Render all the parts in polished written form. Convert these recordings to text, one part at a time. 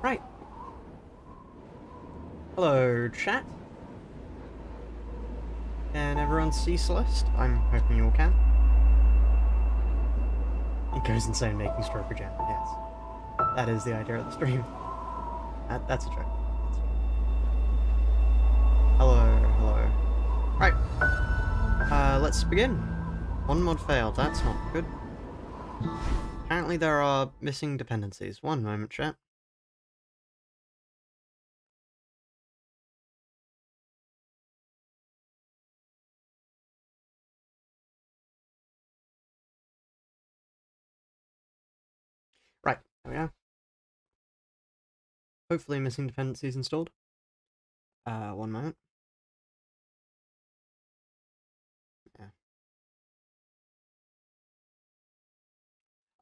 Right. Hello, chat. Can everyone see Celeste? I'm hoping you all can. It goes insane making stroke pajama, yes. That is the idea of the stream. That's a joke. Hello, hello. Right. Let's begin. One mod failed, that's not good. Apparently there are missing dependencies. One moment, chat. Right, there we are. Hopefully missing dependencies installed. One moment. Yeah.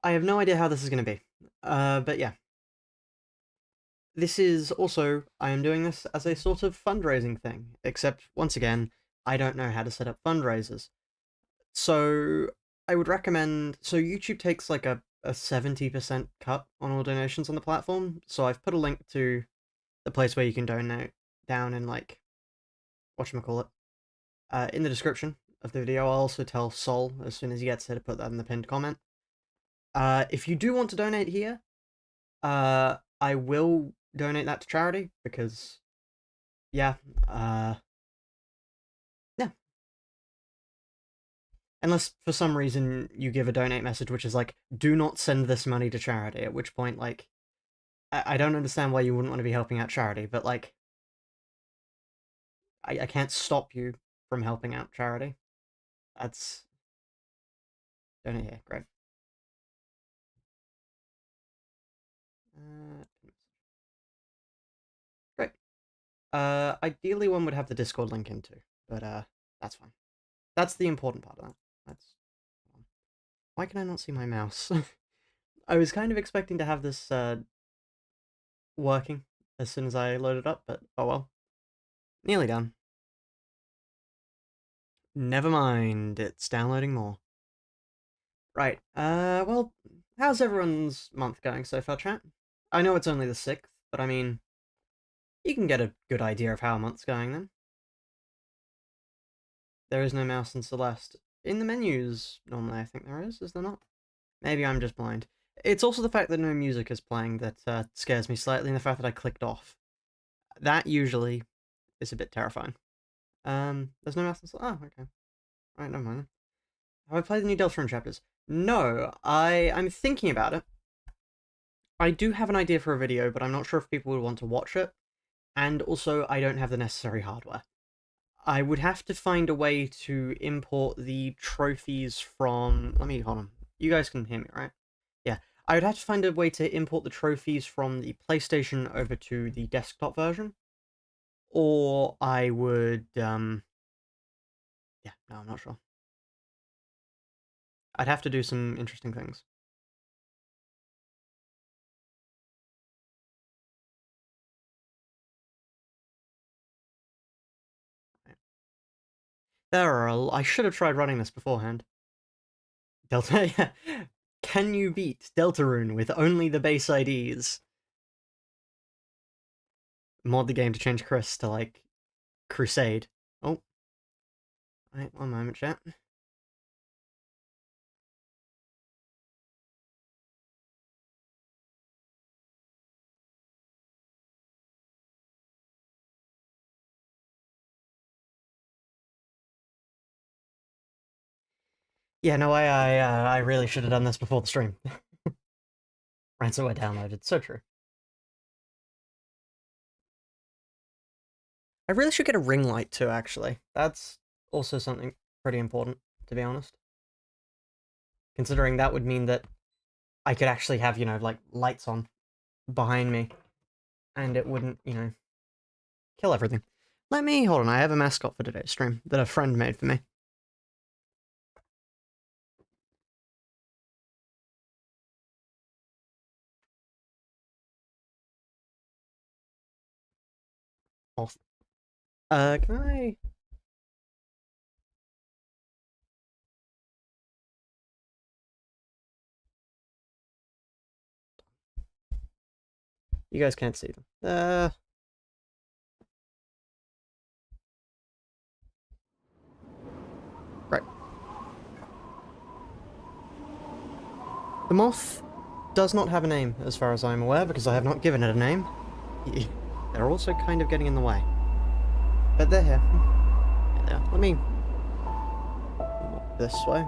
I have no idea how this is going to be. But yeah. This is also, I am doing this as a sort of fundraising thing, except, once again, I don't know how to set up fundraisers. So, I would recommend, so YouTube takes like a 70% cut on all donations on the platform, so I've put a link to the place where you can donate down in like, whatchamacallit, in the description of the video. I'll also tell Sol, as soon as he gets here, to put that in the pinned comment. If you do want to donate here, I will donate that to charity, because yeah, yeah. Unless for some reason you give a donate message which is like, do not send this money to charity, at which point, like, I don't understand why you wouldn't want to be helping out charity, but like, I can't stop you from helping out charity. That's donate here, great. Uh, Great. Ideally one would have the Discord link into, but that's fine. That's the important part of that. That's why can I not see my mouse? I was kind of expecting to have this working as soon as I load it up, but oh well. Nearly done. Never mind, it's downloading more. Right, well, how's everyone's month going so far, chat? I know it's only the 6th, but I mean, you can get a good idea of how a month's going then. There is no mouse in Celeste. In the menus, normally I think there is there not? Maybe I'm just blind. It's also the fact that no music is playing that scares me slightly, and the fact that I clicked off. That usually is a bit terrifying. There's no mouse in Celeste? Oh, okay. Right, never mind. Have I played the new Deltarune chapters? No, I'm thinking about it. I do have an idea for a video, but I'm not sure if people would want to watch it. And also, I don't have the necessary hardware. I would have to find a way to import the trophies from... Let me, hold on. You guys can hear me, right? Yeah. I would have to find a way to import the trophies from the PlayStation over to the desktop version. Or I would, yeah, no, I'm not sure. I'd have to do some interesting things. I should have tried running this beforehand. Delta, yeah. Can you beat Deltarune with only the base IDs? Mod the game to change Chris to, like, Crusade. Oh. Right, one moment, chat. Yeah, no, I really should have done this before the stream. Ransomware downloaded, so true. I really should get a ring light too, actually. That's also something pretty important, to be honest. Considering that would mean that I could actually have, you know, like, lights on behind me, and it wouldn't, you know, kill everything. Hold on, I have a mascot for today's stream that a friend made for me. Can I... You guys can't see them. Right. The moth does not have a name, as far as I'm aware, because I have not given it a name. They're also kind of getting in the way. But they're here. There they are. Let me walk this way.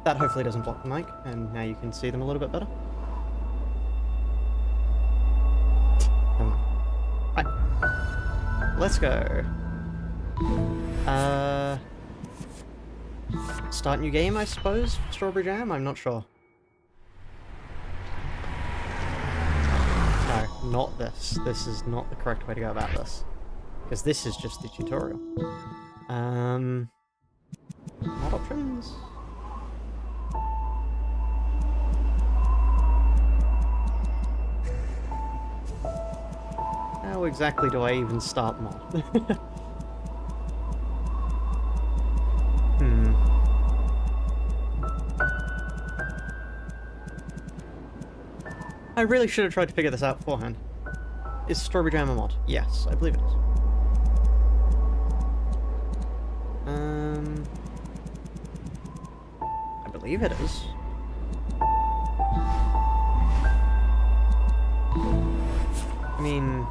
That hopefully doesn't block the mic, and now you can see them a little bit better. Right. Let's go. Start new game, I suppose? Strawberry Jam? I'm not sure. No, not this. This is not the correct way to go about this. Because this is just the tutorial. Mod options? How exactly do I even start mod? I really should have tried to figure this out beforehand. Is Strawberry Jam a mod? Yes, I believe it is. I believe it is. I mean...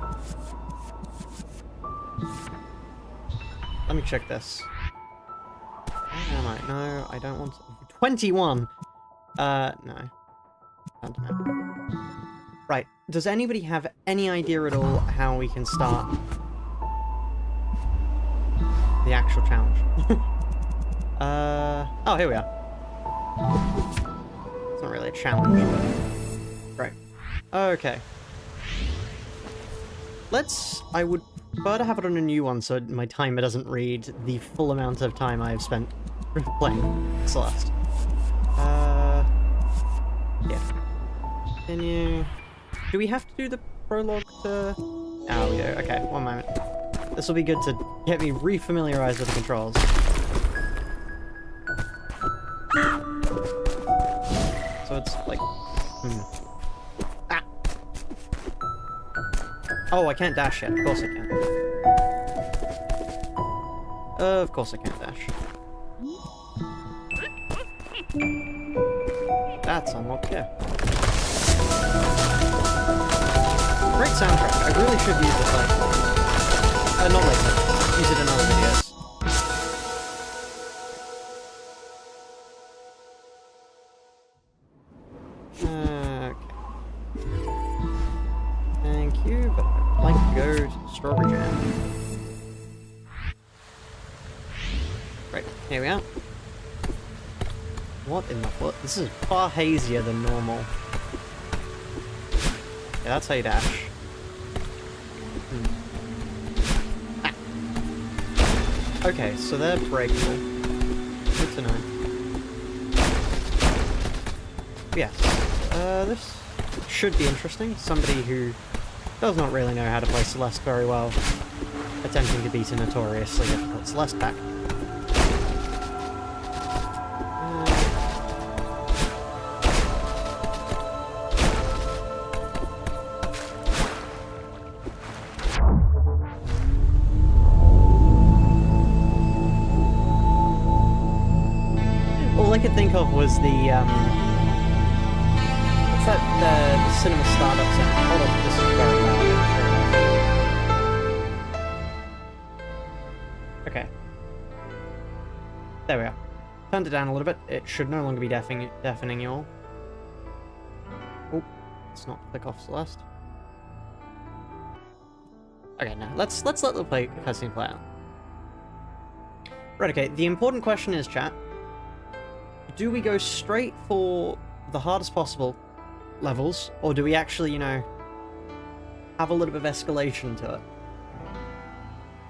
Let me check this. Where am I? No, I don't want to... 21! No. Right, does anybody have any idea at all how we can start the actual challenge? Oh, here we are. It's not really a challenge, but... Right. Okay. I would prefer to have it on a new one so my timer doesn't read the full amount of time I've spent playing Celeste. Yeah. Continue. Do we have to do the prologue to... Oh, we do. Okay, one moment. This will be good to get me re-familiarized with the controls. So it's like... Ah! Oh, I can't dash yet. Of course I can. Of course I can't dash. That's unlocked, yeah. Great soundtrack. I really should use it later. Not later. Use it in other videos. Okay. Thank you, but I'd like to go to Strawberry Jam. Right, here we are. What in the what? This is far hazier than normal. Yeah, that's how you dash. Ah. Okay, so they're breakable. Good to know. Yes. This should be interesting. Somebody who does not really know how to play Celeste very well, attempting to beat a notoriously difficult Celeste pack. All I could think of was the, what's that, the cinema startup sound? Hold on, this is very loud. Okay. There we are. Turned it down a little bit. It should no longer be deafening you all. Oh, let's not click off Celeste. Okay, now let's let the cutscene play out. Right, okay, the important question is, chat, do we go straight for the hardest possible levels, or do we actually, you know, have a little bit of escalation to it?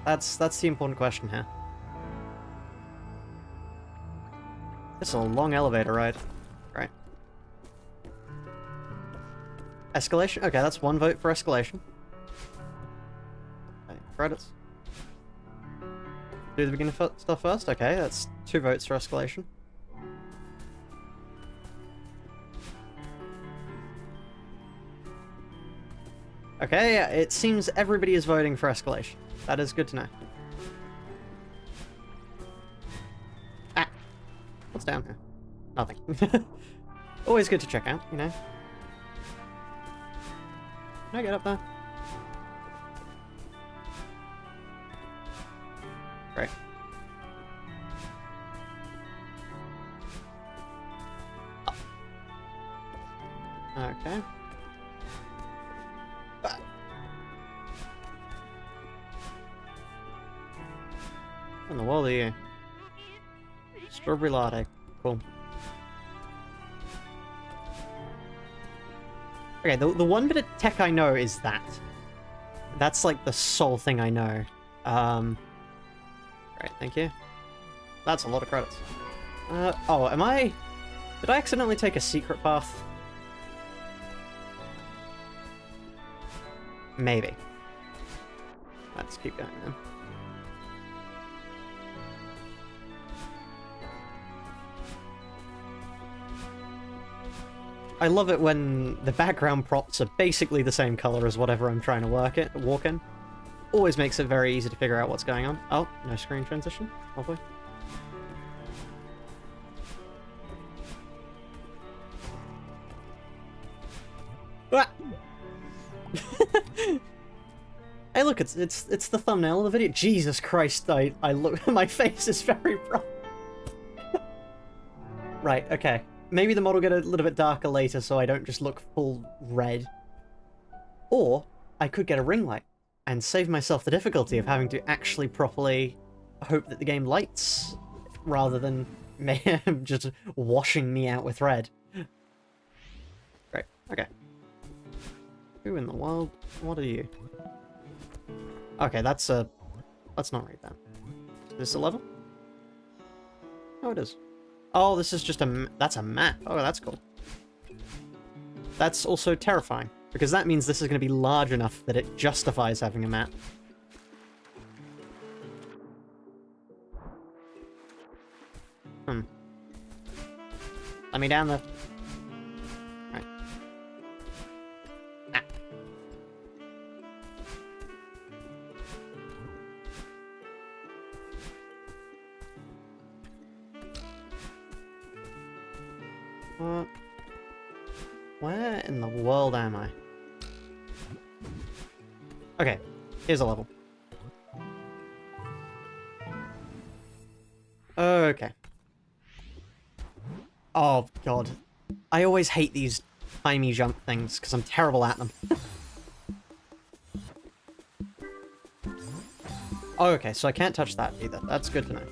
That's the important question here. This is a long elevator ride. Right. Escalation? Okay, that's one vote for escalation. Okay, credits. Do the beginner stuff first? Okay, that's 2 votes for escalation. Okay, it seems everybody is voting for escalation. That is good to know. Ah! What's down here? Nothing. Always good to check out, you know? Can I get up there? Great. Oh. Okay. Ah. What in the world are you? Strawberry latte. Cool. Okay, the one bit of tech I know is that. That's like the sole thing I know. Right, thank you. That's a lot of credits. Oh, am I... Did I accidentally take a secret path? Maybe. Let's keep going then. I love it when the background props are basically the same color as whatever I'm trying to walk in. Always makes it very easy to figure out what's going on. Oh, no screen transition, lovely. Ah! Hey, look, it's the thumbnail of the video. Jesus Christ, I look, my face is very bright. Right, okay. Maybe the model will get a little bit darker later so I don't just look full red. Or I could get a ring light and save myself the difficulty of having to actually properly hope that the game lights rather than just washing me out with red. Great, okay. Who in the world? What are you? Okay, that's a... Let's not read that. Is this a level? Oh, it is. Oh, this is just a... That's a map. Oh, that's cool. That's also terrifying, because that means this is going to be large enough that it justifies having a map. Let me down the... Right. Ah. Where in the world am I? Okay, here's a level. Okay. Oh, God. I always hate these timey jump things, because I'm terrible at them. Oh, okay, so I can't touch that either. That's good to know.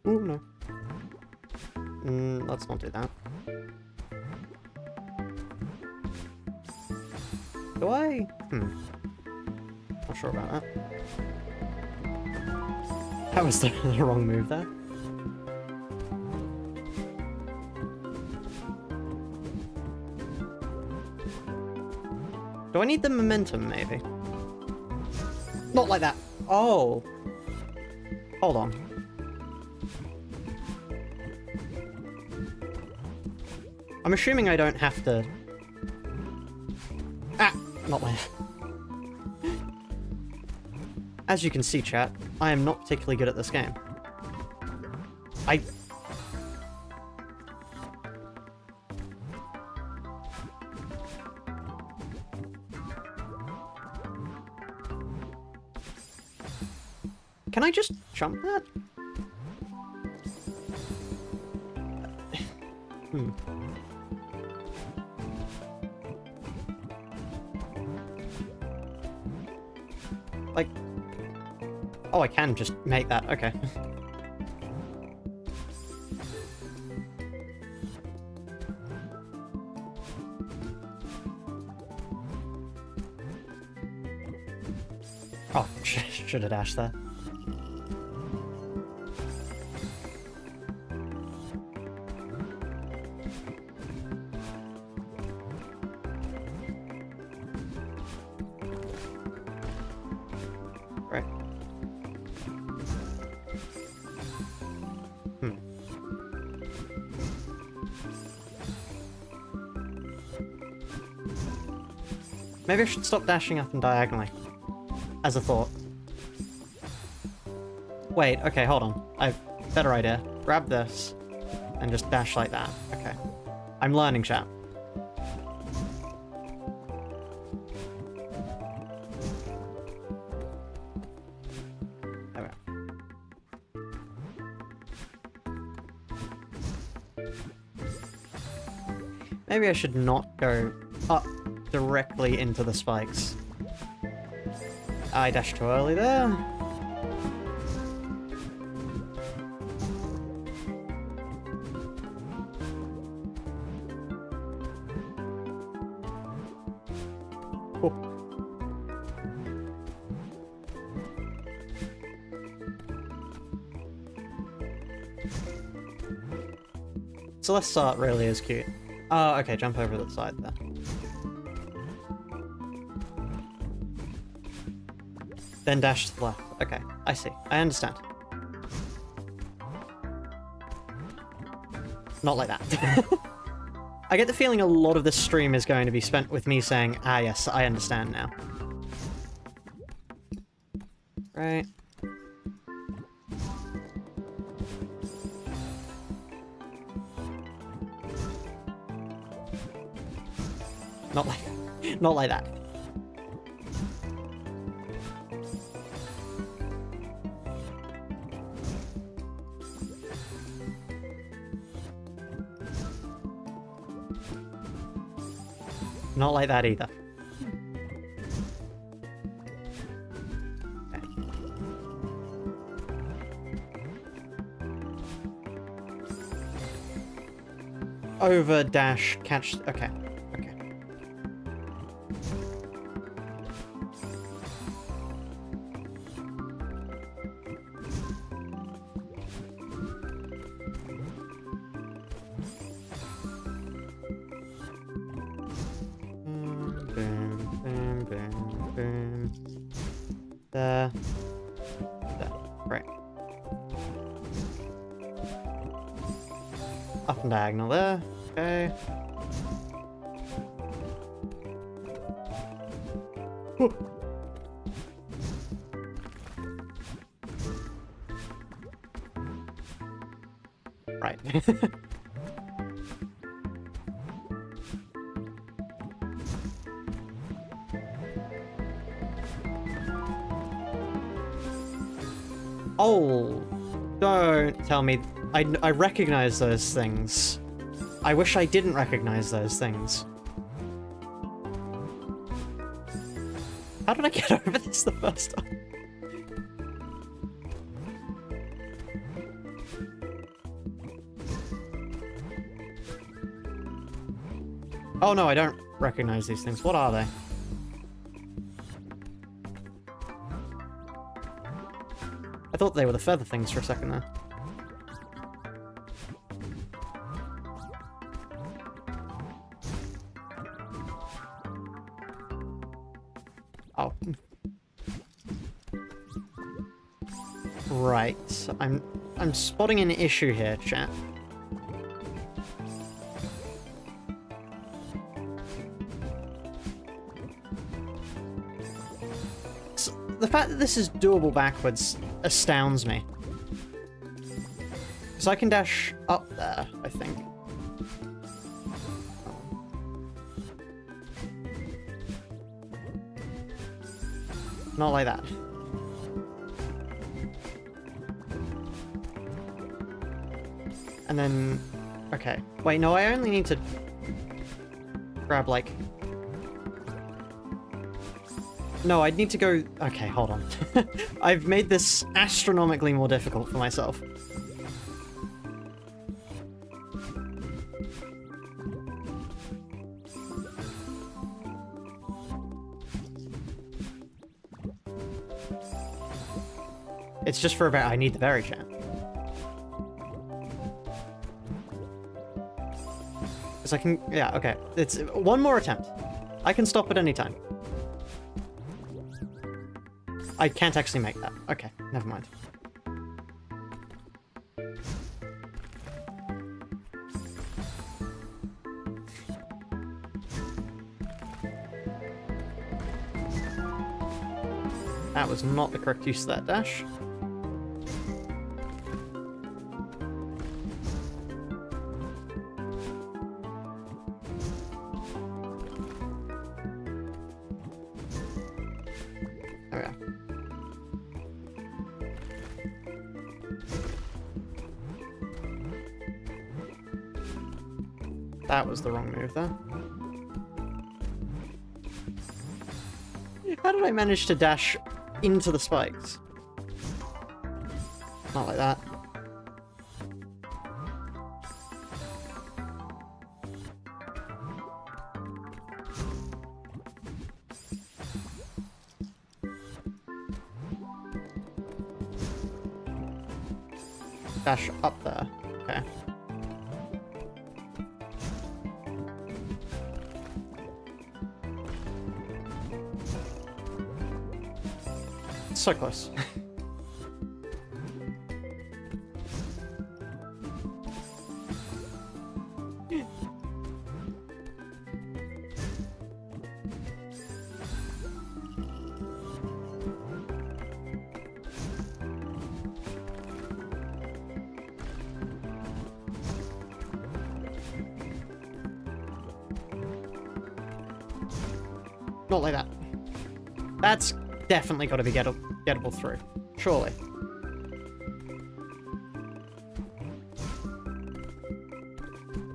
Oh, no. Let's not do that. Do I? Not sure about that. That was the wrong move there. Do I need the momentum, maybe? Not like that. Oh. Hold on. I'm assuming I don't have to... Ah! Not like that. As you can see, chat, I am not particularly good at this game. Can I just jump that? Like... Oh, I can just make that. Okay. Oh, should have dashed there. Right. Maybe I should stop dashing up and diagonally. As a thought. Wait, okay, hold on. I've better idea. Grab this and just dash like that. Okay. I'm learning, chat. There we go. Maybe I should not go up directly into the spikes. I dashed too early there. Cool. Celeste's art really is cute. Oh, okay, jump over the side there. Then dash to the left. Okay, I see. I understand. Not like that. I get the feeling a lot of this stream is going to be spent with me saying, ah yes, I understand now. Right. Not like that. Not like that either. Okay. Over, dash, catch. Okay. Okay. There. Right. Up and diagonal there. Okay. Whew. Right. Oh, don't tell me. I recognize those things. I wish I didn't recognize those things. How did I get over this the first time? Oh no, I don't recognize these things. What are they? I thought they were the feather things for a second there. Oh. Right. I'm spotting an issue here, chat. So, the fact that this is doable backwards astounds me. Because I can dash up there, I think. Not like that. And then... Okay. Wait, no, I only need to grab, like... No, I'd need to go... Okay, hold on. I've made this astronomically more difficult for myself. It's just for about I need the berry jam. Because I can... Yeah, okay. It's one more attempt. I can stop at any time. I can't actually make that. Okay, never mind. That was not the correct use of that dash. There we go. That was the wrong move there. How did I manage to dash into the spikes? Not like that. Dash up there. Okay. So close. Not like that. That's definitely got to be gettable through. Surely.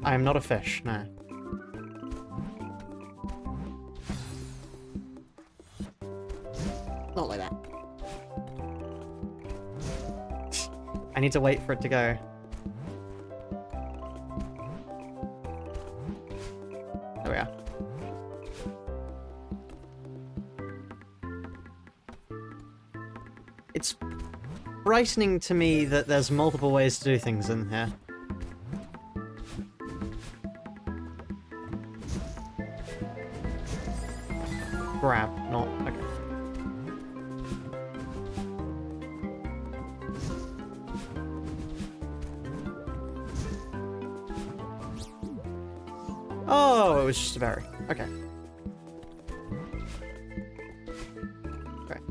I am not a fish, no. Not like that. I need to wait for it to go. There we are. It's frightening to me that there's multiple ways to do things in here. Grab, not... okay. Oh, it was just a berry. Okay. Right.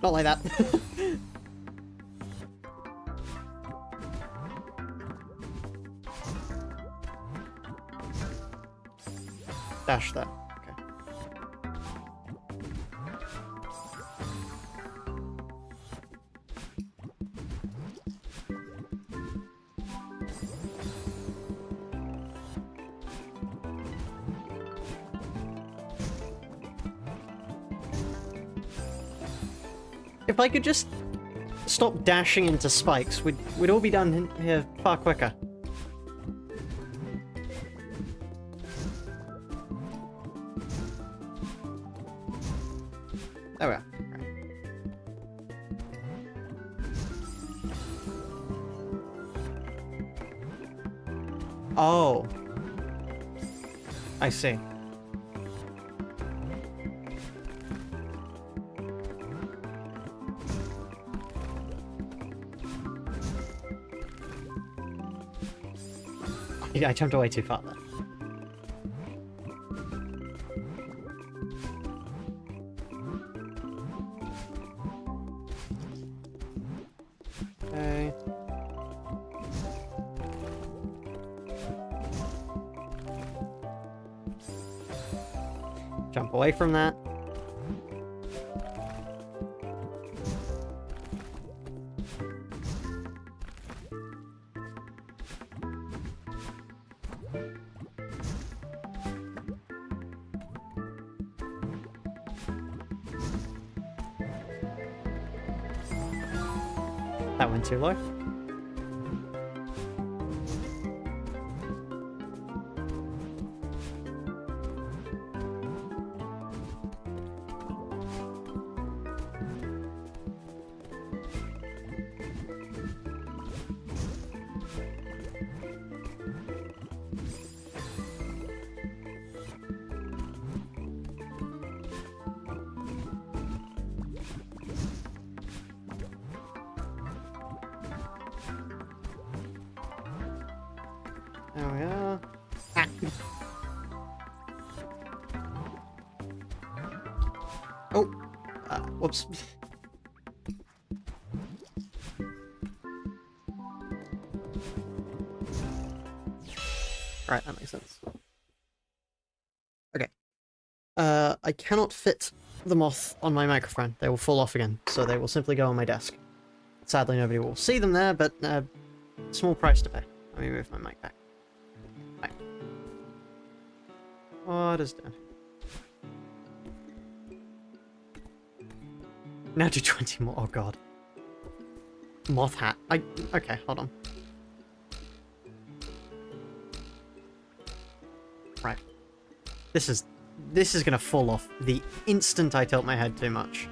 Not like that. Dash that. Okay. If I could just stop dashing into spikes, we'd all be done here far quicker. There we are. Right. Oh. I see. I jumped away too far there. Okay. Jump away from that. That went too low. There we are. Ah. Oh! Whoops. Right, that makes sense. Okay. I cannot fit the moth on my microphone. They will fall off again, so they will simply go on my desk. Sadly, nobody will see them there, but small price to pay. Let me move my mic back. Right. What is that? Now do 20 more. Oh god. Moth hat. Okay, hold on. Right. This is gonna fall off the instant I tilt my head too much.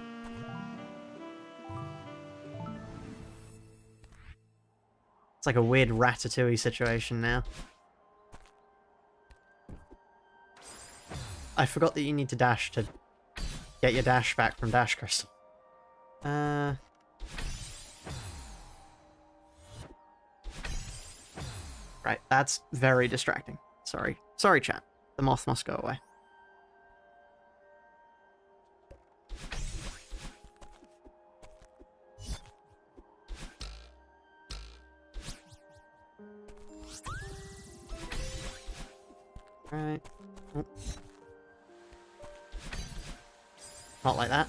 It's like a weird Ratatouille situation now. I forgot that you need to dash to get your dash back from Dash Crystal. Right, that's very distracting. Sorry. Sorry, chat. The moth must go away. Right. Oh. Not like that.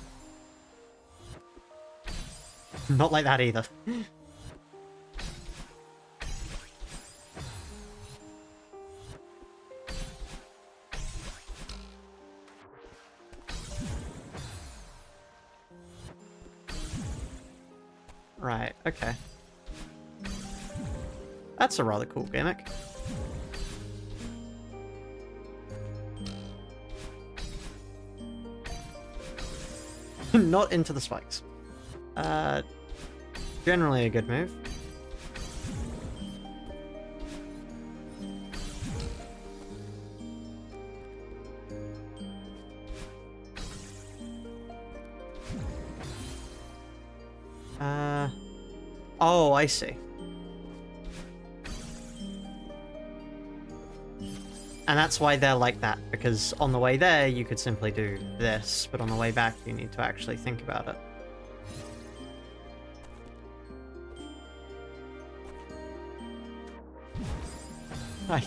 Not like that either. Right, okay. That's a rather cool gimmick. Not into the spikes. Generally a good move. Oh, I see. And that's why they're like that, because on the way there you could simply do this, but on the way back you need to actually think about it. Hi.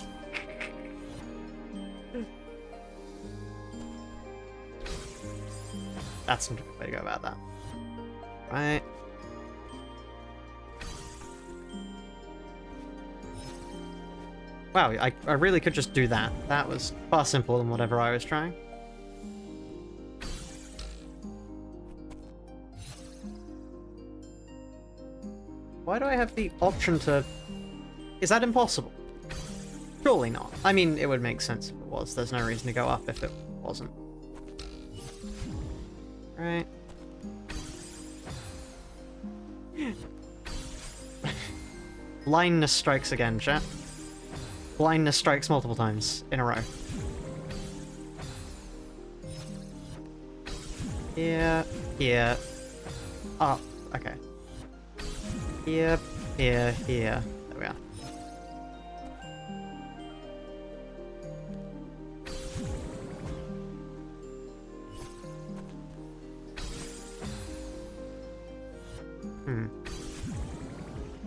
That's some way to go about that. Right. Wow, I really could just do that. That was far simpler than whatever I was trying. Why do I have the option to... Is that impossible? Surely not. I mean, it would make sense if it was. There's no reason to go up if it wasn't. Right. Blindness strikes again, chat. Blindness strikes multiple times in a row. Here, here. Oh, okay. Here, here, here. There we are.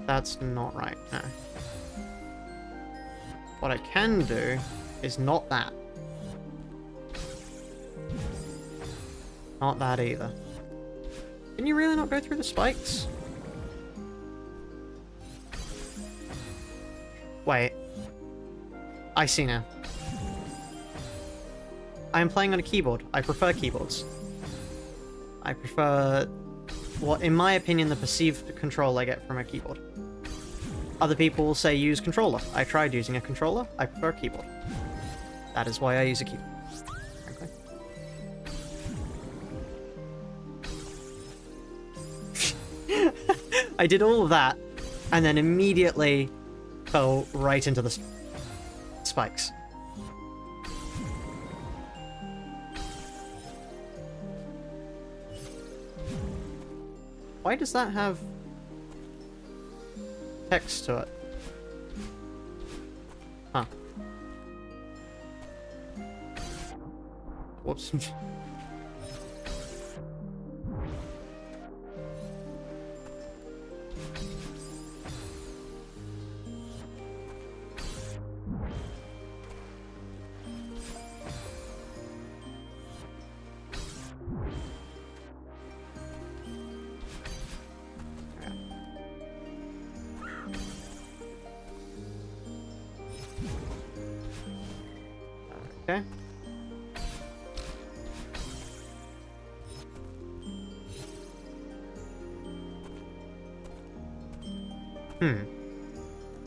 That's not right, no. What I can do is not that. Not that either. Can you really not go through the spikes? Wait. I see now. I am playing on a keyboard. I prefer keyboards. I prefer what, in my opinion, the perceived control I get from a keyboard. Other people will say use controller. I tried using a controller. I prefer a keyboard. That is why I use a keyboard. Frankly. I did all of that, and then immediately fell right into the spikes. Why does that have text to it? Huh. Whoops. Okay.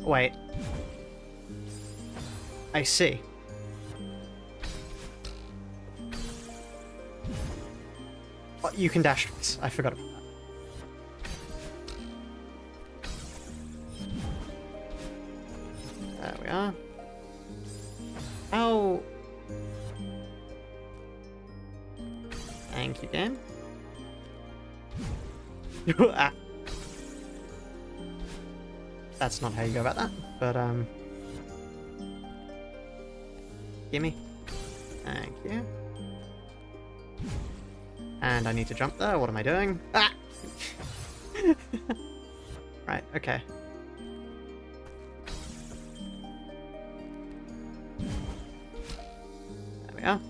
Wait. I see. Oh, you can dash twice. I forgot about that. There we are. Oh. Thank you, game. Ah. That's not how you go about that, but, gimme. Thank you. And I need to jump there. What am I doing? Ah! Right, okay. There we are.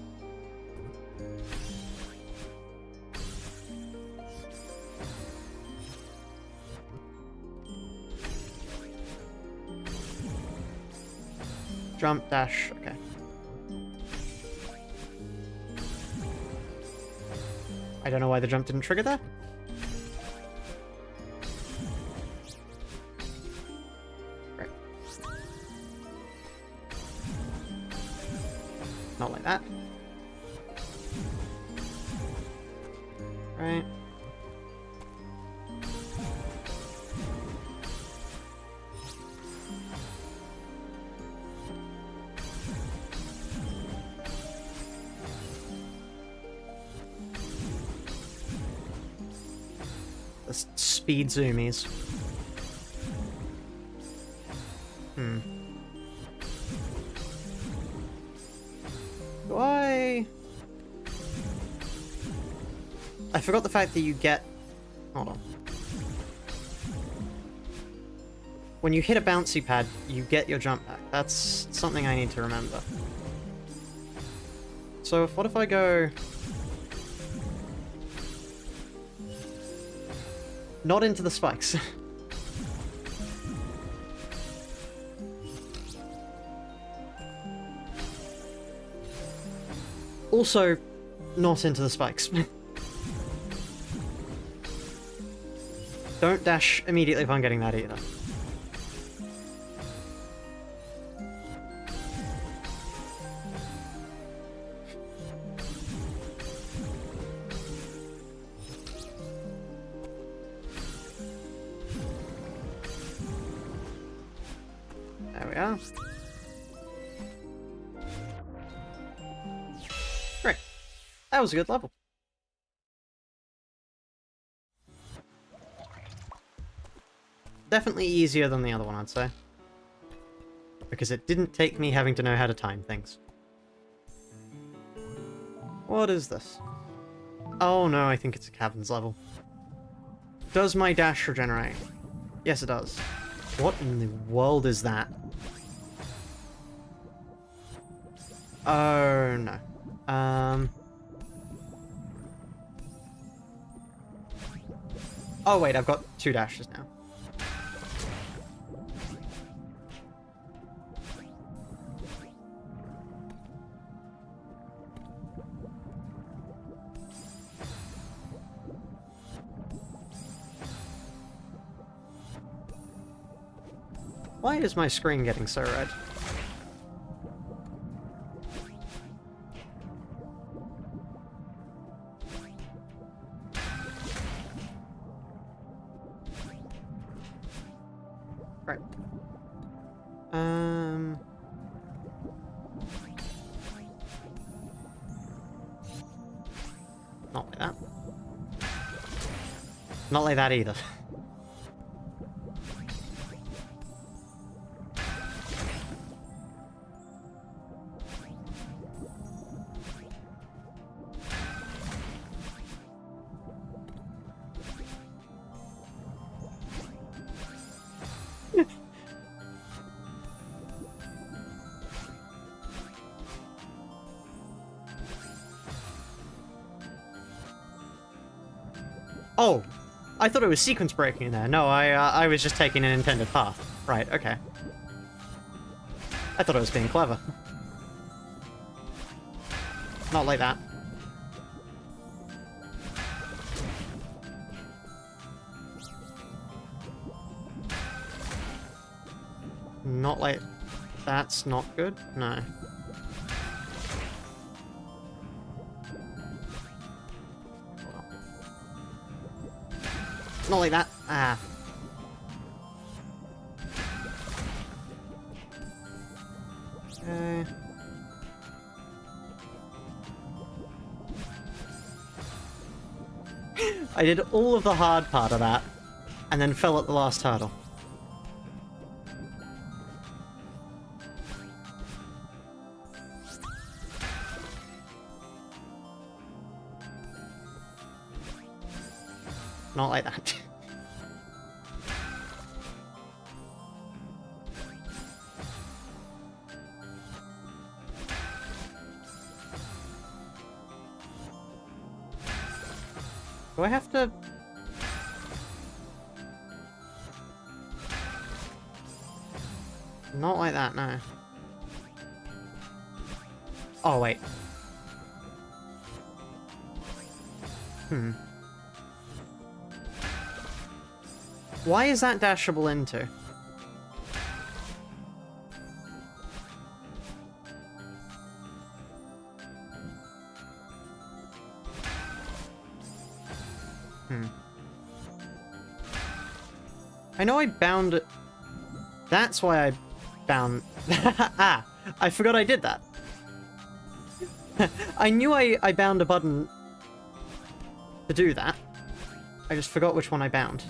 Jump, dash, okay. I don't know why the jump didn't trigger there. Right. Not like that. Right. The speed zoomies. Do I forgot the fact that you get... Hold on. When you hit a bouncy pad, you get your jump back. That's something I need to remember. So what if I go... Not into the spikes. Also, not into the spikes. Don't dash immediately if I'm getting that either. There we are. Great. That was a good level. Definitely easier than the other one, I'd say. Because it didn't take me having to know how to time things. What is this? Oh no, I think it's a caverns level. Does my dash regenerate? Yes, it does. What in the world is that? Oh no. Oh wait, I've got 2 dashes now. Why is my screen getting so red? Right. Not like that. Not like that either. Oh! I thought it was sequence breaking there. No, I was just taking an intended path. Right, okay. I thought I was being clever. Not like that. Not like... That's not good? No. Not like that. Ah. Okay. I did all of the hard part of that, and then fell at the last hurdle. Not like that. Do I have to... Not like that, no. Oh, wait. Hmm. Why is that dashable into? I know I bound it. That's why I bound... Ah! I forgot I did that. I knew I bound a button to do that. I just forgot which one I bound.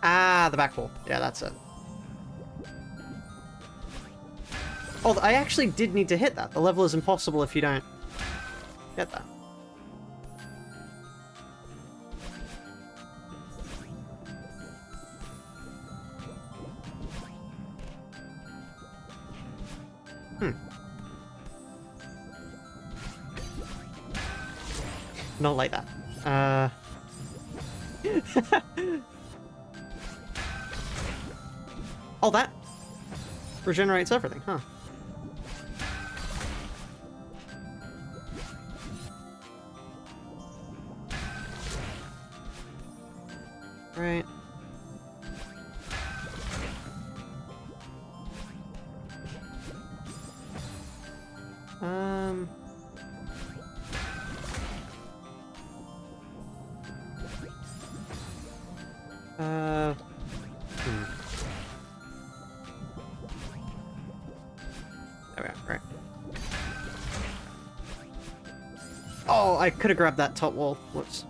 Ah, the back wall. Yeah, that's it. Oh, I actually did need to hit that. The level is impossible if you don't get that. Not like that. Oh, that regenerates everything, huh? Right. There we are, right. Oh, I could have grabbed that top wall. Whoops.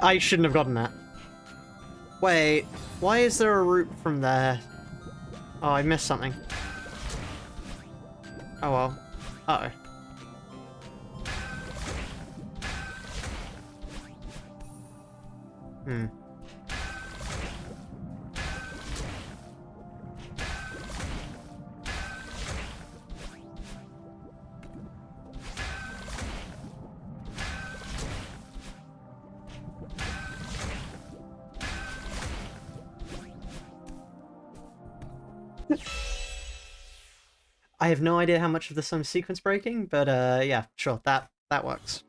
I shouldn't have gotten that. Wait, why is there a route from there? Oh, I missed something. Oh well. Uh-oh. I have no idea how much of this I'm sequence breaking, but yeah, sure, that works.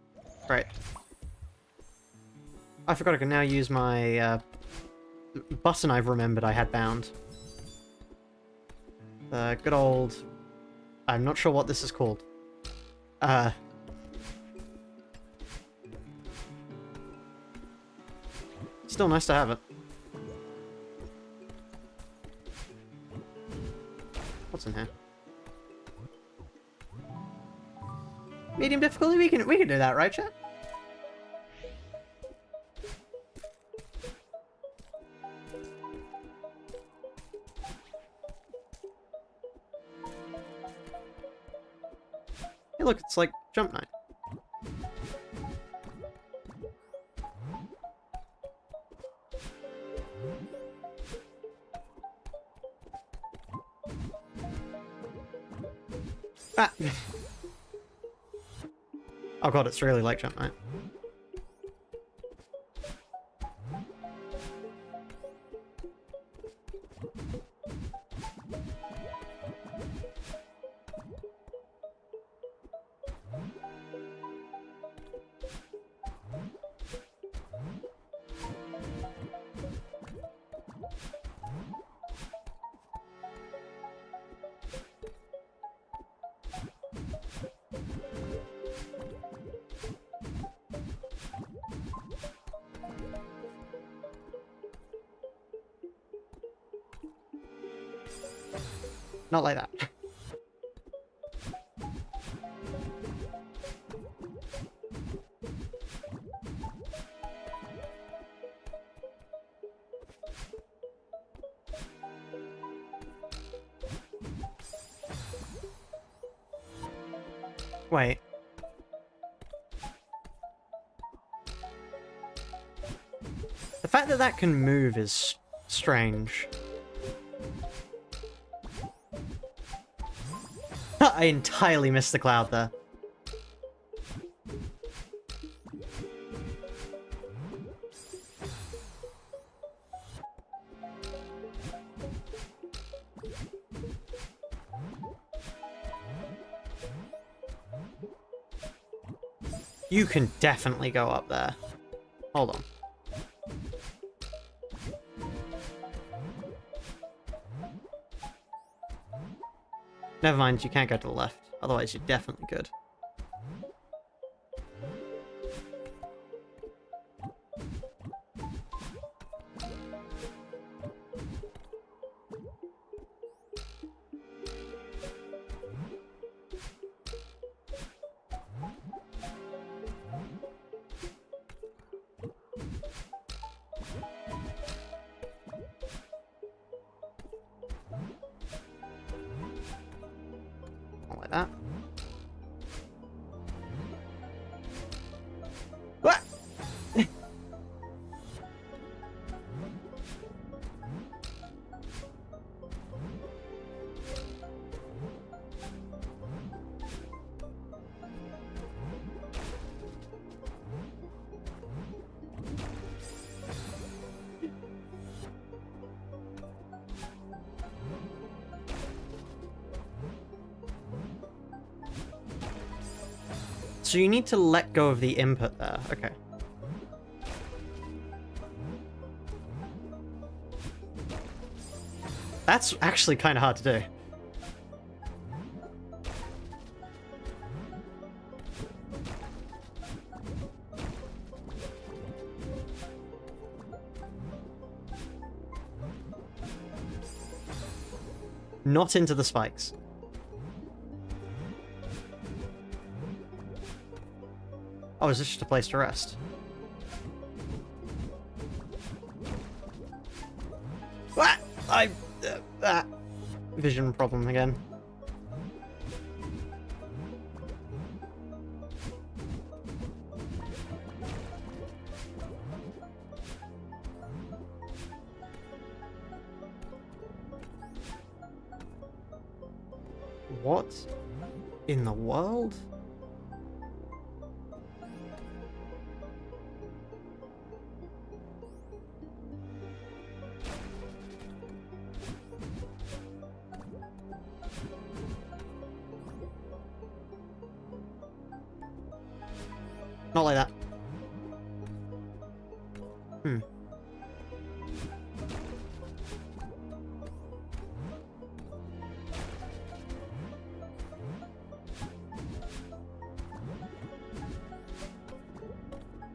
Right. I forgot I can now use my button I've remembered I had bound. The good old... I'm not sure what this is called. Still nice to have it. What's in here? Medium difficulty? We can do that, right, chat? Hey, look, it's like Jump Night. Ah! Oh god, it's really like Jump Night. Not like that. Wait. The fact that that can move is strange. I entirely missed the cloud there. You can definitely go up there. Hold on. Never mind, you can't go to the left. Otherwise, you're definitely good. Like that. What? So you need to let go of the input there. Okay. That's actually kind of hard to do. Not into the spikes. Oh, is this just a place to rest? What? Vision problem again. What in the world? Not like that.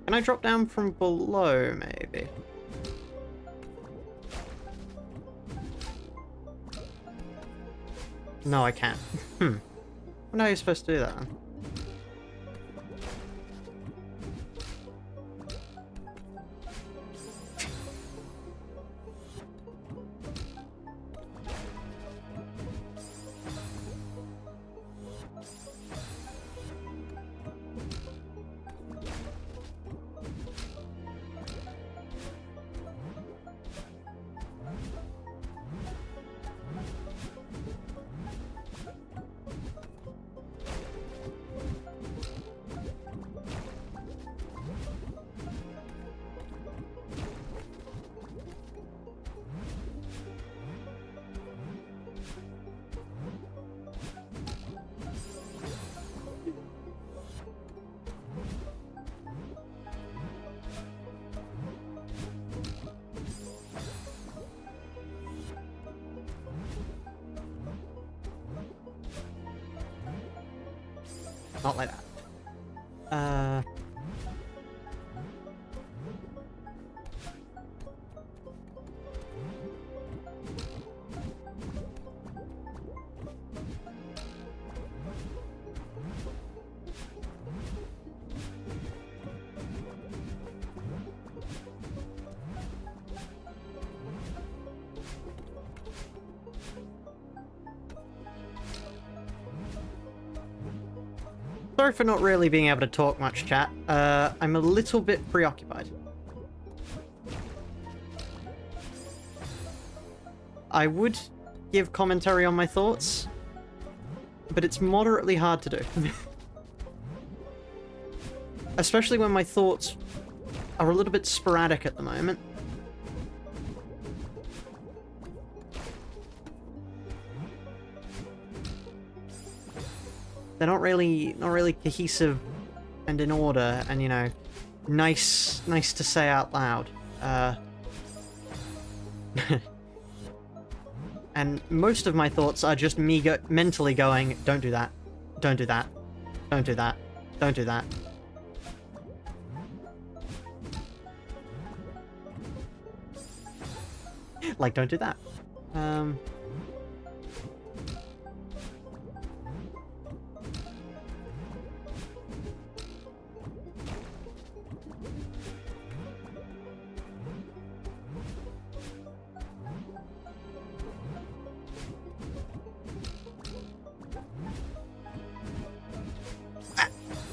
Can I drop down from below, maybe? No, I can't. I wonder how you're supposed to do that, then. Not like that. Sorry for not really being able to talk much, chat. I'm a little bit preoccupied. I would give commentary on my thoughts, but it's moderately hard to do. Especially when my thoughts are a little bit sporadic at the moment. They're not really cohesive and in order, and you know, nice to say out loud. And most of my thoughts are just me mentally going, don't do that, don't do that, don't do that, don't do that. Like, don't do that.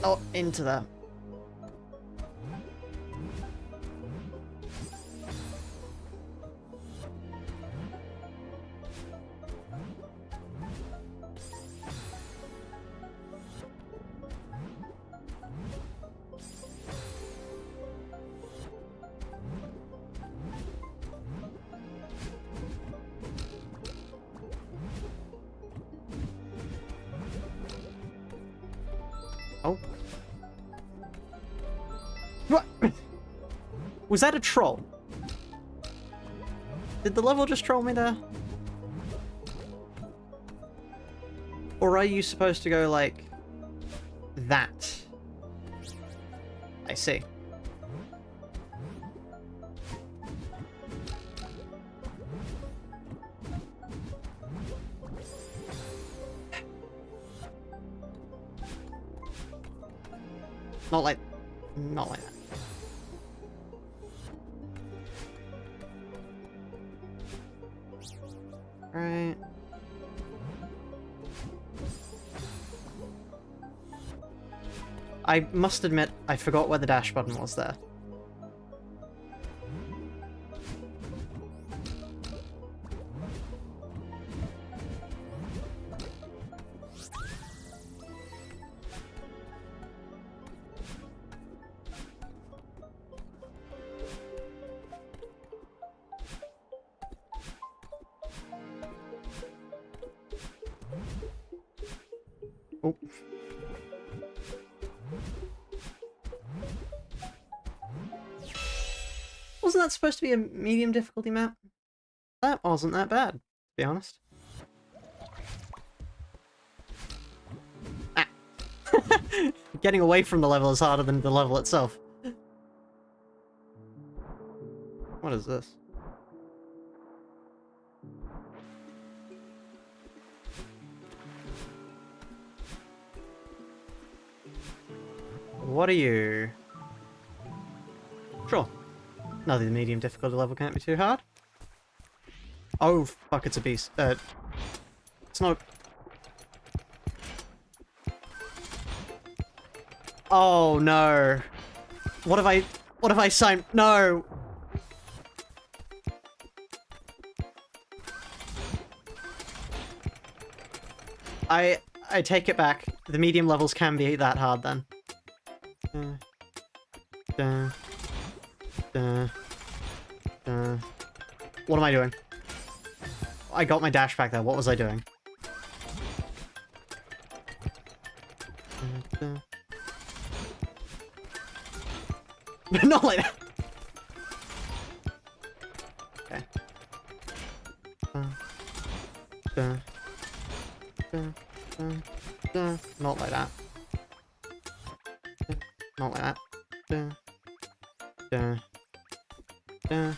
Not into that. Oh. What? Was that a troll? Did the level just troll me there? Or are you supposed to go like that? I see. Not like that. Right. I must admit, I forgot where the dash button was there. Oh. Wasn't that supposed to be a medium difficulty map? That wasn't that bad, to be honest. Ah. Getting away from the level is harder than the level itself. What is this? What are you? Sure. No, the medium difficulty level can't be too hard. Oh, fuck, it's a beast. It's not... Oh, no. What have I signed? No! I take it back. The medium levels can be that hard then. What am I doing? I got my dash back there. What was I doing? Not like that. Okay. Not like that. Not like that. Ah!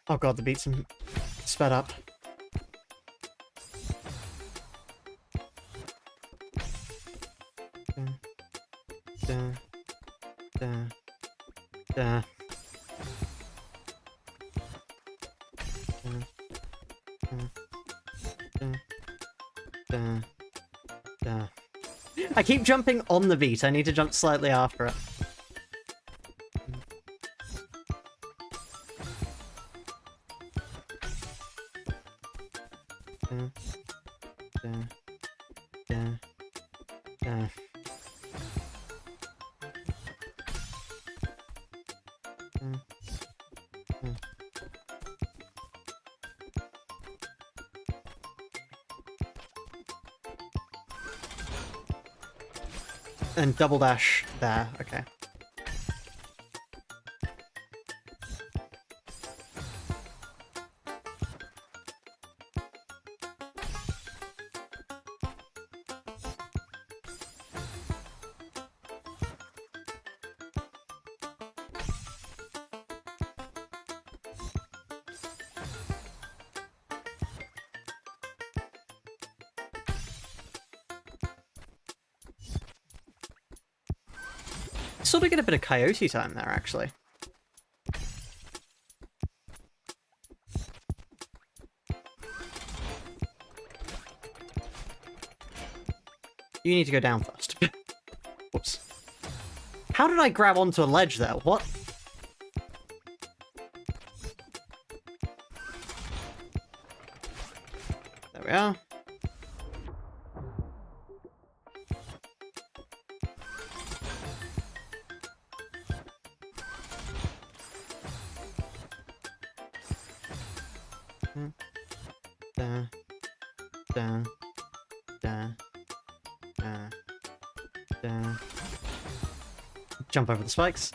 Oh god, the beats are sped up. I keep jumping on the beat. I need to jump slightly after it. And double dash there, okay. Sort of get a bit of coyote time there, actually. You need to go down first. Whoops. How did I grab onto a ledge there? What? There we are. Jump over the spikes.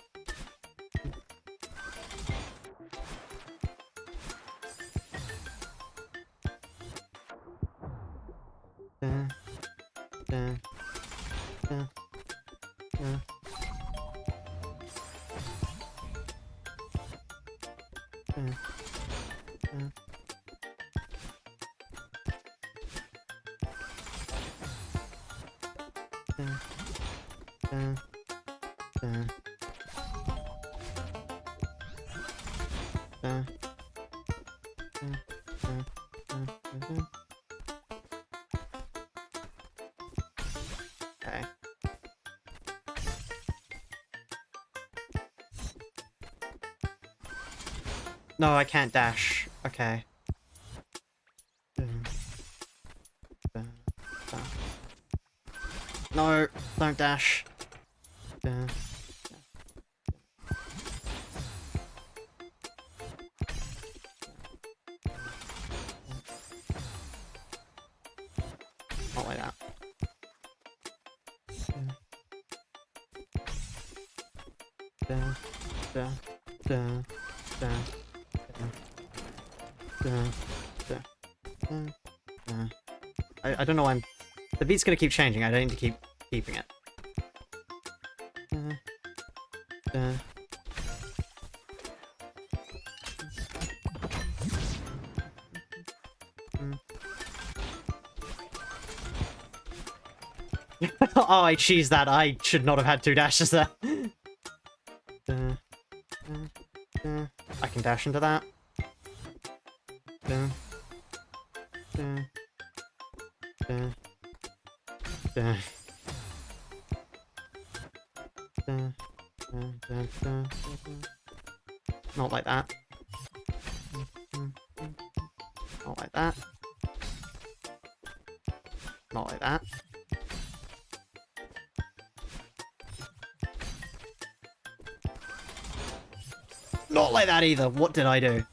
Okay. No, I can't dash. Okay. No, don't dash. Not like that. I don't know why the beat's gonna keep changing. I don't need to keep keeping it. Oh, I cheesed that. I should not have had 2 dashes there. I can dash into that. Not like that. Not like that. Not like that. Not like that either. What did I do?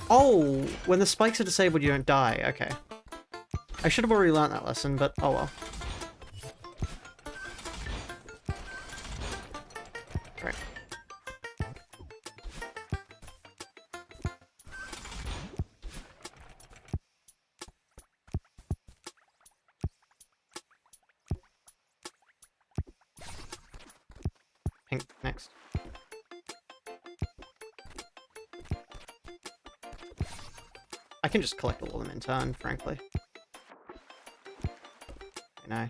Oh, when the spikes are disabled, you don't die. Okay. I should have already learnt that lesson, but oh well. Great. Pink, next. I can just collect all of them in turn, frankly. I know.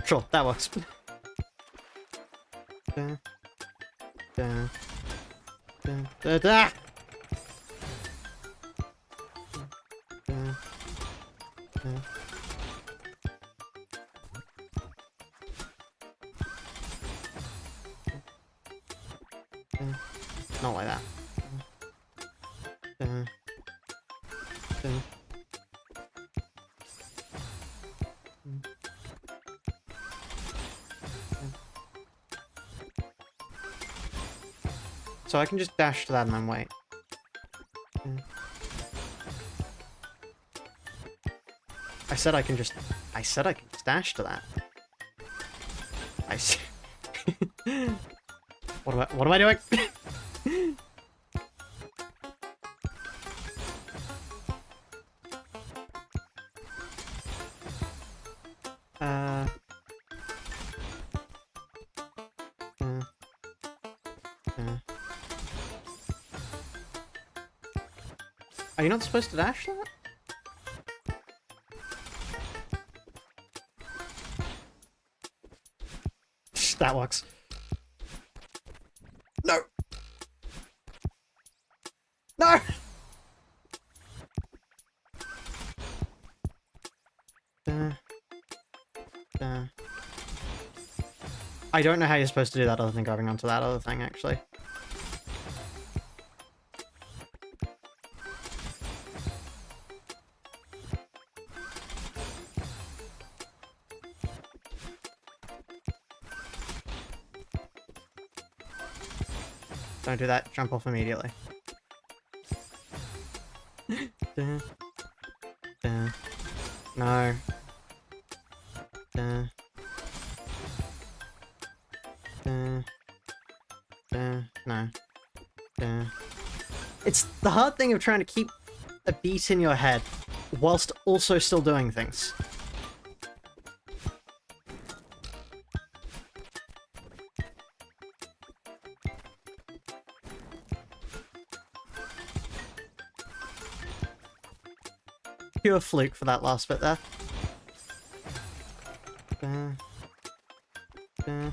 Sure, that works. Not like that. So I can just dash to that and then wait. I said I can just dash to that. What am I doing? Are you not supposed to dash that? That works. No! No! I don't know how you're supposed to do that other than grabbing onto that other thing, actually. Don't do that. Jump off immediately. No. No. It's the hard thing of trying to keep a beat in your head whilst also still doing things. pure fluke for that last bit there. Da, da,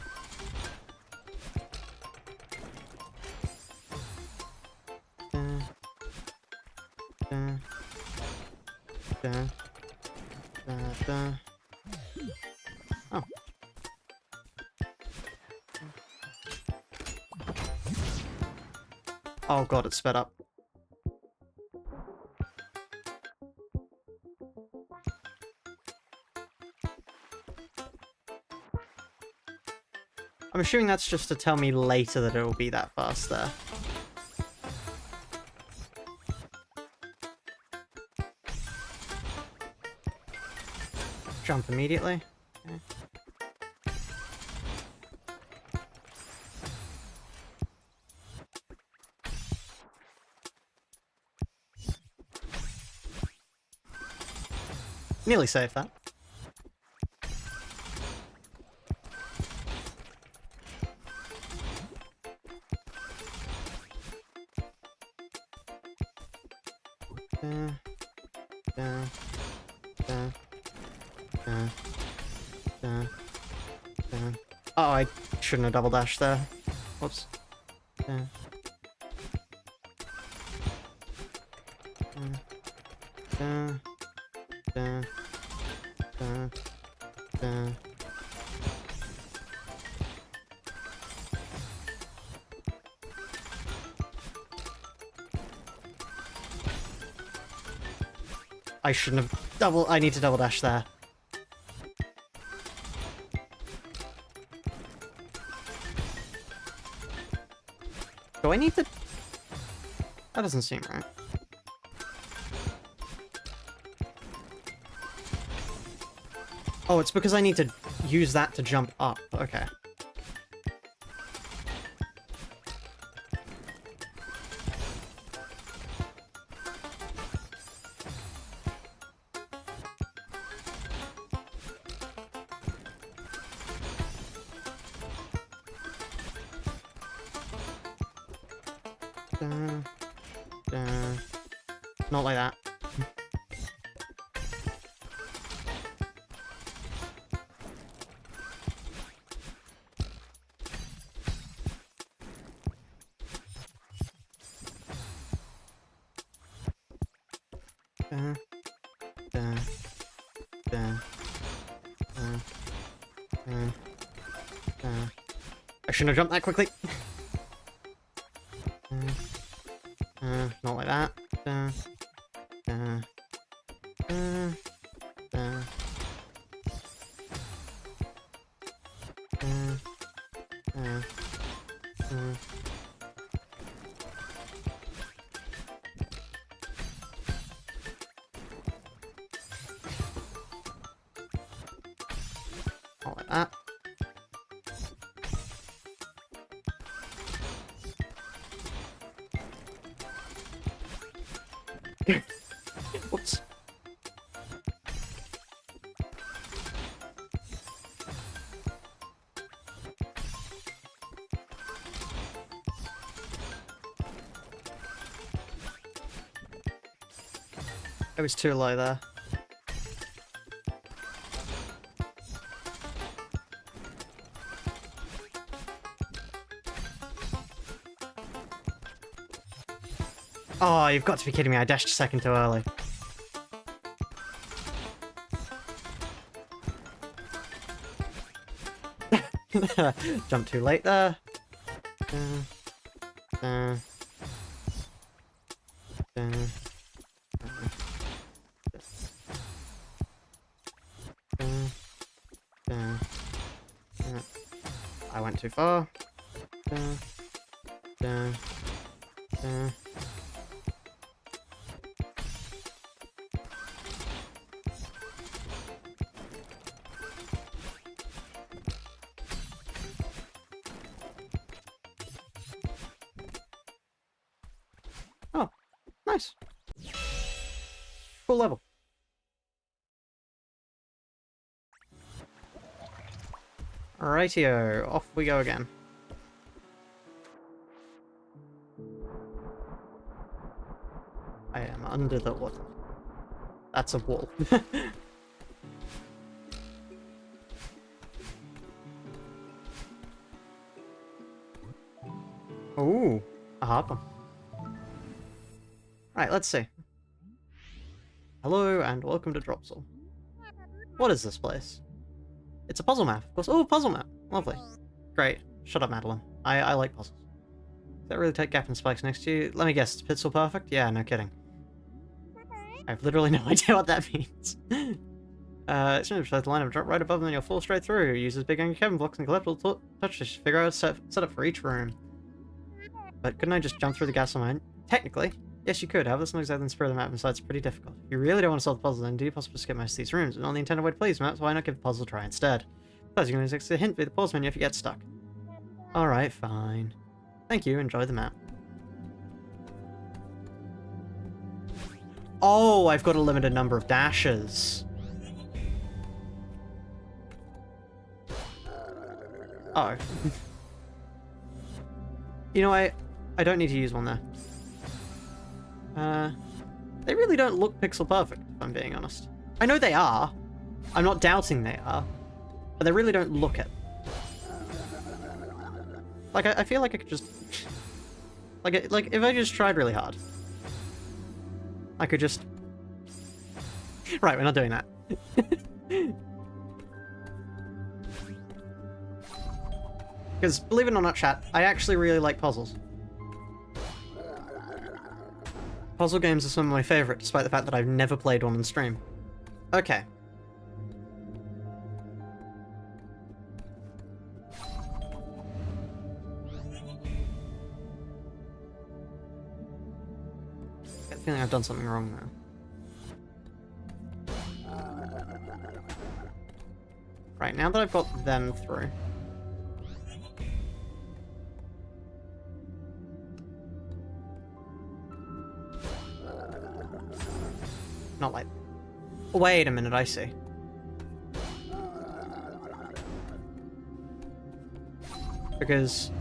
da, da. Oh. Oh god, it's sped up. I'm assuming that's just to tell me later that it will be that fast there. Jump immediately. Okay. Nearly saved that. Oh, I shouldn't have double dashed there. Whoops. I shouldn't have I need to double dash there. Do I need to... That doesn't seem right. Oh, it's because I need to use that to jump up. Okay. Not like that. I shouldn't have jumped that quickly. Not like that. Not like that. Whoops. It was too low there. Oh, you've got to be kidding me. I dashed a second too early. Jump too late there. I went too far. Oh, nice. Cool level. Rightio, off we go again. I am under the water. That's a wall. Ooh, a harper. Right, let's see. Hello and welcome to Dropsel. What is this place? It's a puzzle map, of course. Oh, puzzle map. Lovely. Great. Shut up, Madeline. I like puzzles. Does that really take gap and spikes next to you? Let me guess, it's pixel perfect? Yeah, no kidding. I have literally no idea what that means. As soon as you the line of drop right above them, and you'll fall straight through. Uses big angry Kevin blocks and collectible touches to figure out a set up for each room. But couldn't I just jump through the gaps on my own? Technically, yes you could, however that's not exactly the spirit of the map, besides it's pretty difficult. If you really don't want to solve the puzzle, then do you possibly skip most of these rooms? But not the intended way to please maps, why not give the puzzle a try instead? Besides, you can use a hint via the pause menu if you get stuck. Alright, fine. Thank you, enjoy the map. Oh, I've got a limited number of dashes. Oh. You know, I don't need to use one there. They really don't look pixel perfect, if I'm being honest. I know they are. I'm not doubting they are. But they really don't look it. Like, I feel like I could just... like, if I just tried really hard. I could just... Right, we're not doing that. Because, believe it or not, chat, I actually really like puzzles. Puzzle games are some of my favorite, despite the fact that I've never played one on stream. Okay. I get the feeling I've done something wrong now. Right, now that I've got them through. Not like... Wait a minute, I see. Because...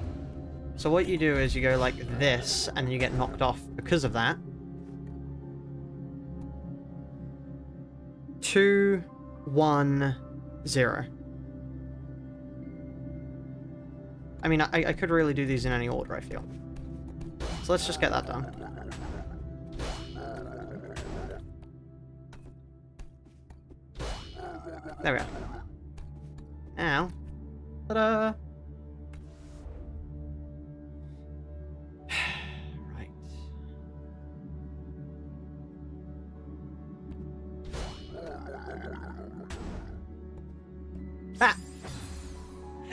So what you do is you go like this, and you get knocked off because of that. 2, 1, 0. I mean, I could really do these in any order, I feel. So let's just get that done. There we are. Now, ta-da! Right. Ah!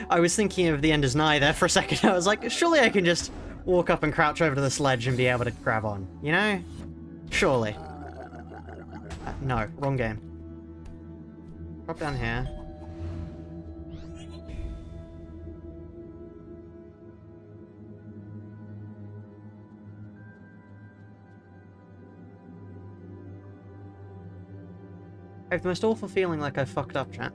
I was thinking of the end is nigh there for a second. I was like, surely I can just walk up and crouch over to the sledge and be able to grab on, you know? Surely. No, wrong game. Drop down here. I have the most awful feeling like I fucked up, chat.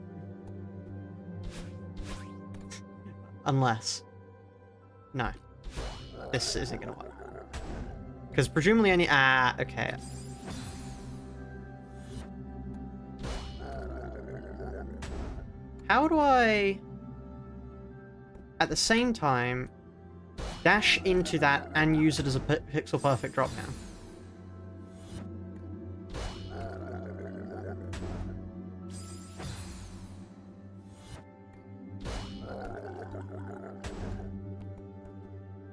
Unless. No. This isn't gonna work. Because presumably any... Ah, okay. How do I, at the same time, dash into that and use it as a pixel perfect drop down?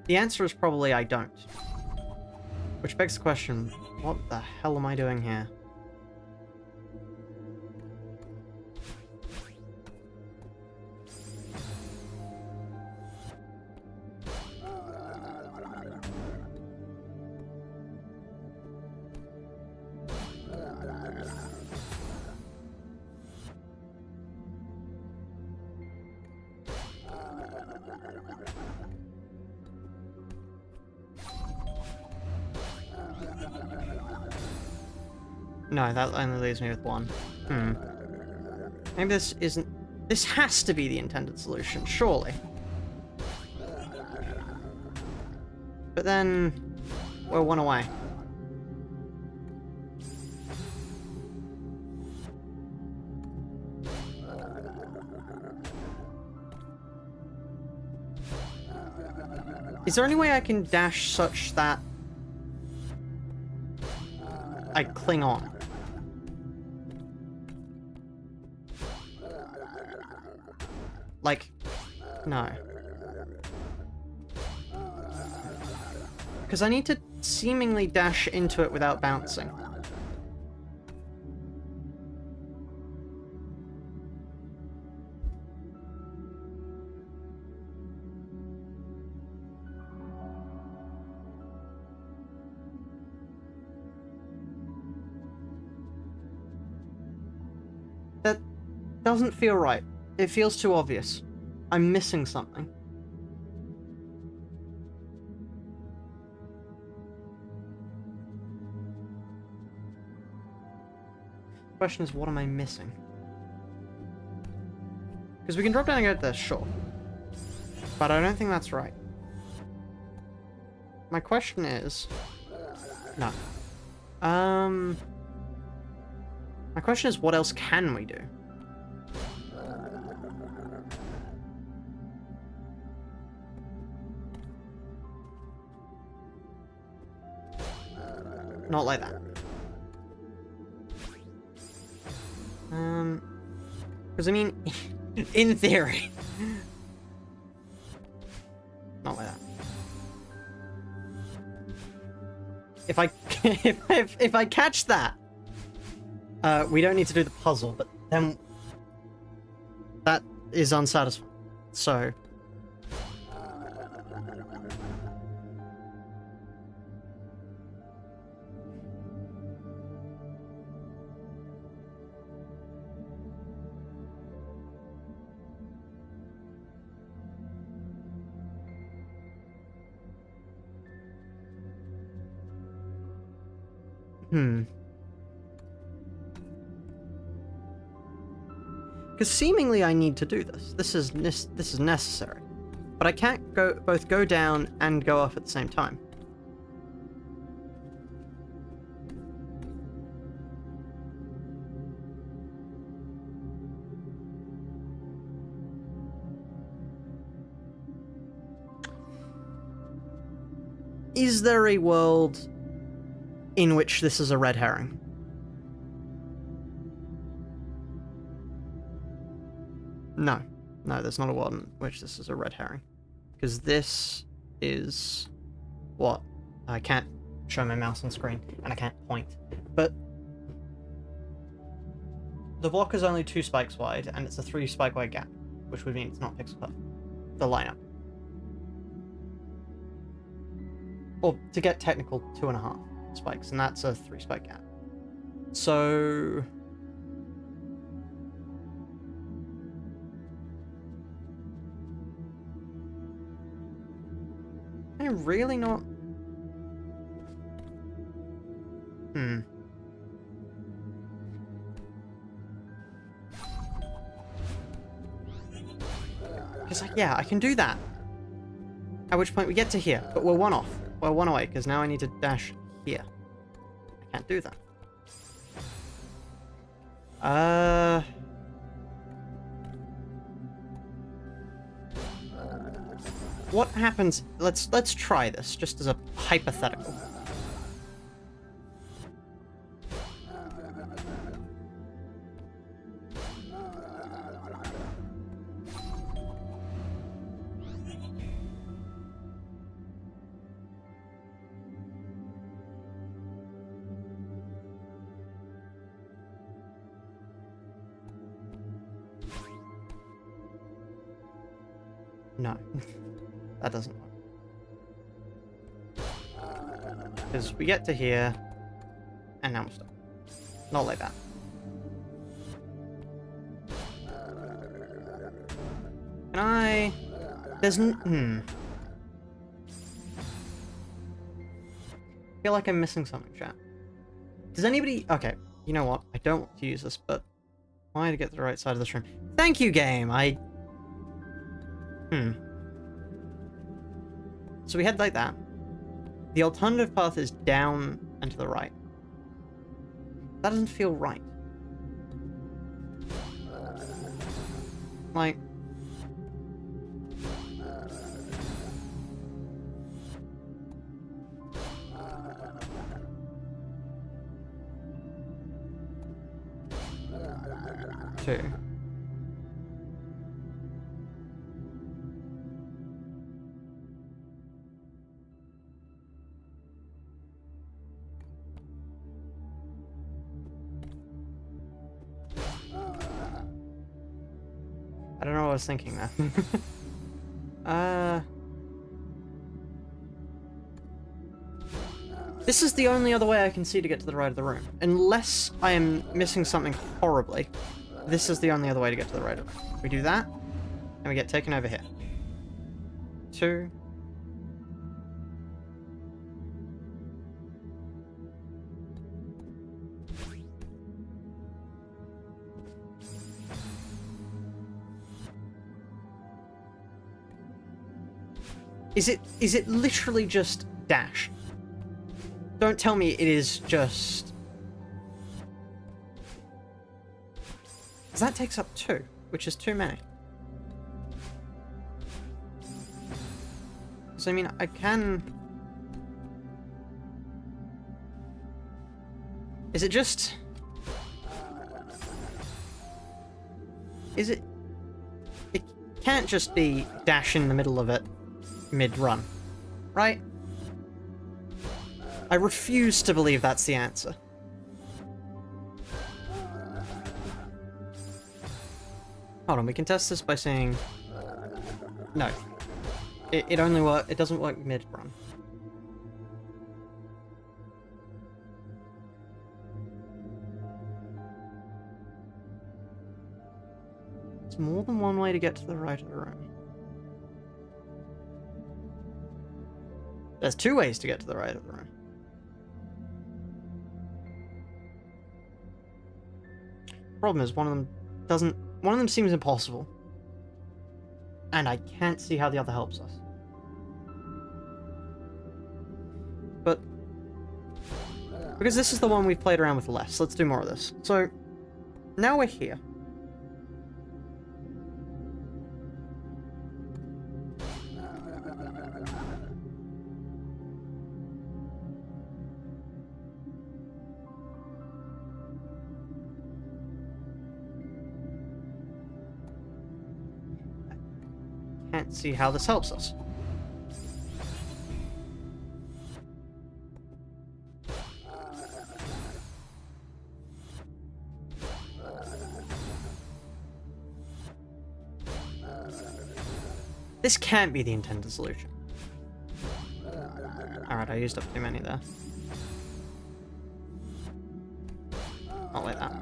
The answer is probably I don't. Which begs the question, what the hell am I doing here? No, that only leaves me with one. Maybe this isn't... This has to be the intended solution, surely. But then... we're one away. Is there any way I can dash such that I cling on? Like, no. Because I need to seemingly dash into it without bouncing. That doesn't feel right. It feels too obvious. I'm missing something. The question is, what am I missing? Because we can drop down and get there, sure. But I don't think that's right. My question is... No. My question is, what else can we do? Not like that. Because I mean, in theory. Not like that. If I if I catch that, we don't need to do the puzzle, but then that is unsatisfying. So because seemingly I need to do this. This is necessary, but I can't both go down and go up at the same time. Is there a world in which this is a red herring? No. No, there's not a world in which this is a red herring. Because this is... what? I can't show my mouse on screen, and I can't point. But... the block is only 2 spikes wide, and it's a 3 spike wide gap, which would mean it's not pixel perfect. The lineup. Or, to get technical, 2.5 spikes, and that's a 3 spike gap. So... I'm really not... Because, yeah, I can do that. At which point we get to here, but we're 1 off. We're 1 away, because now I need to dash here. I can't do that. What happens... Let's try this, just as a hypothetical. No. That doesn't work. Because we get to here, and now we're stuck. Not like that. Can I... There's I feel like I'm missing something, chat. Does anybody... Okay, you know what? I don't want to use this, but I wanted to get to the right side of this room. Thank you, game! So we head like that. The alternative path is down and to the right. That doesn't feel right. Like... 2. I don't know what I was thinking there. This is the only other way I can see to get to the right of the room. Unless I am missing something horribly, this is the only other way to get to the right of the room. We do that, and we get taken over here. 2. Is it literally just dash? Don't tell me it is just... 'Cause that takes up 2, which is too many. So I mean, I can... Is it just... Is it... It can't just be dash in the middle of it mid-run, right? I refuse to believe that's the answer. Hold on, we can test this by saying... No. It only work. It doesn't work mid-run. There's more than one way to get to the right of the room. There's 2 ways to get to the right of the room. Problem is, one of them seems impossible. And I can't see how the other helps us. But because this is the one we've played around with less, let's do more of this. So now we're here. Can't see how this helps us. This can't be the intended solution. Alright, I used up too many there. Not like that.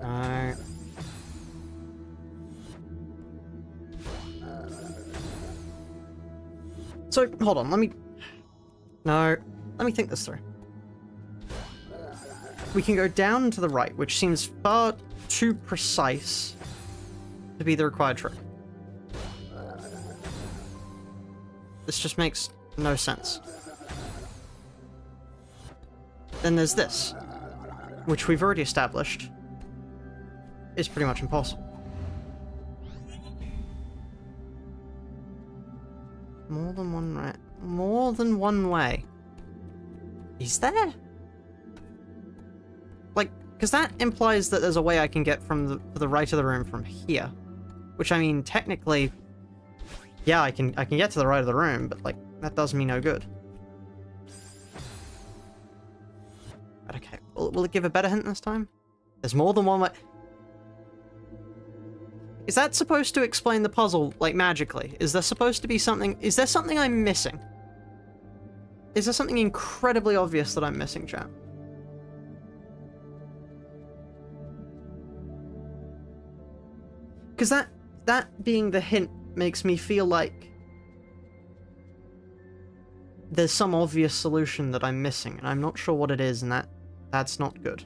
No. So, hold on, let me think this through. We can go down to the right, which seems far too precise to be the required trick. This just makes no sense. Then there's this, which we've already established is pretty much impossible. More than one way. Is there? Like, because that implies that there's a way I can get from the right of the room from here. Which, I mean, technically, yeah, I can get to the right of the room, but, like, that does me no good. But okay, will it give a better hint this time? There's more than one way. Is that supposed to explain the puzzle, like, magically? Is there supposed to be something... Is there something I'm missing? Is there something incredibly obvious that I'm missing, chat? Because that being the hint makes me feel like there's some obvious solution that I'm missing, and I'm not sure what it is, and that's not good.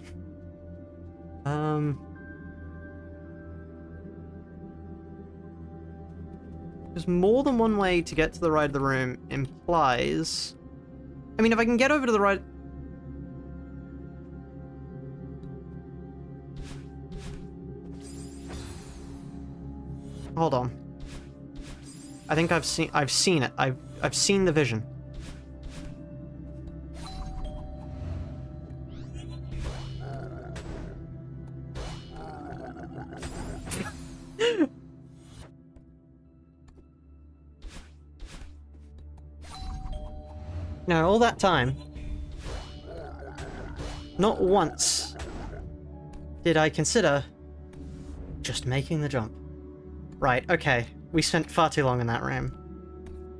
There's more than one way to get to the right of the room implies... I mean, if I can get over to the right... Hold on. I think I've seen it. I've seen the vision. Now, all that time, not once did I consider just making the jump. Right, okay. We spent far too long in that room.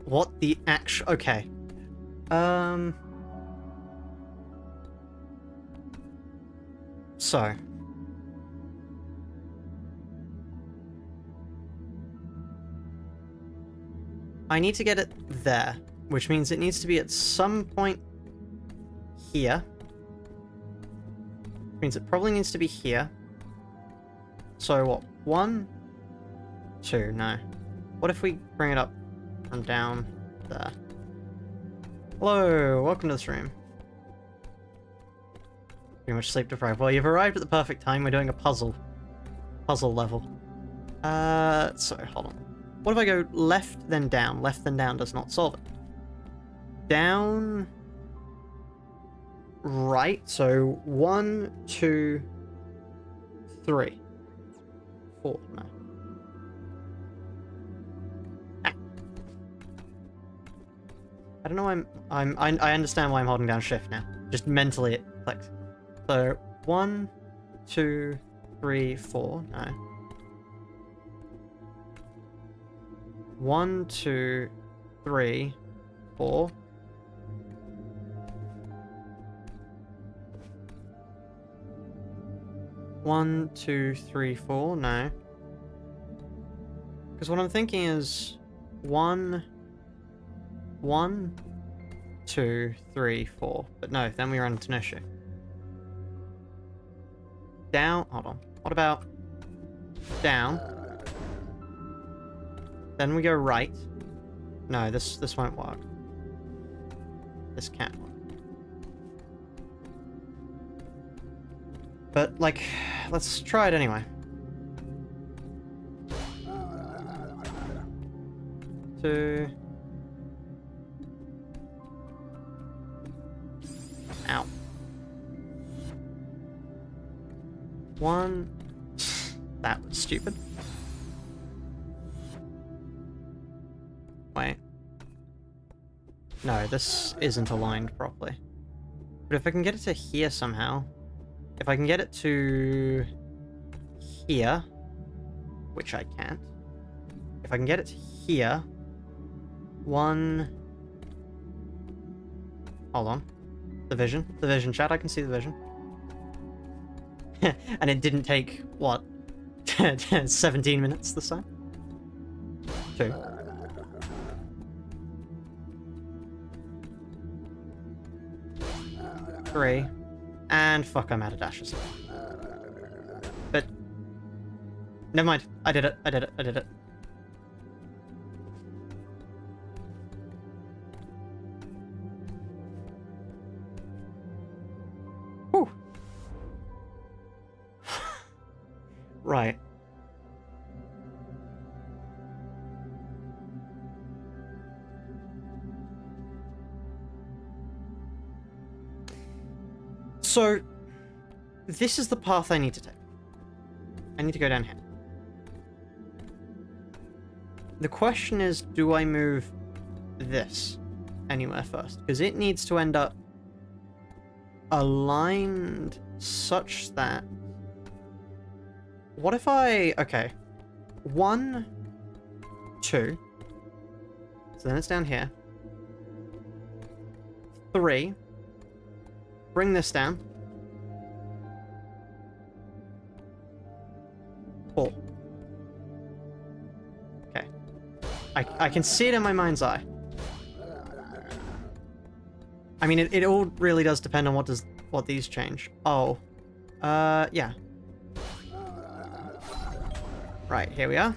What the actual... Okay. So. I need to get it there, which means it needs to be at some point here. Which means it probably needs to be here. So what? 1, 2, no. What if we bring it up from down there? Hello, welcome to this room. Pretty much sleep deprived. Well, you've arrived at the perfect time. We're doing a puzzle level. So, hold on. What if I go left, then down? Left, then down does not solve it. Down... Right, so 1, 2, 3. 4, no. Ah. I don't know why I understand why I'm holding down shift now. Just mentally it clicks. So, 1, 2, 3, 4, no. 1, 2, 3, 4. One, 2, 3, 4, no. Because what I'm thinking is 1, 2, 3, 4. But no, then we run into an issue. Down, hold on. What about down? Then we go right. No, this won't work. This can't work. But, like, let's try it anyway. Two. Ow. 1. That was stupid. Wait. No, this isn't aligned properly. But if I can get it to here somehow... If I can get it to here, which I can't. If I can get it to here, 1... Hold on. The vision chat, I can see the vision. And it didn't take, what, 17 minutes this time? 2. Three. And fuck, I'm out of dashes. But... Never mind. I did it. Whew. Right. So, this is the path I need to take. I need to go down here. The question is, do I move this anywhere first? Because it needs to end up aligned such that... What if I... Okay. 1, 2. So then it's down here. 3. Bring this down. 4. Okay. I can see it in my mind's eye. I mean, it all really does depend on what these change. Oh. Yeah. Right, here we are.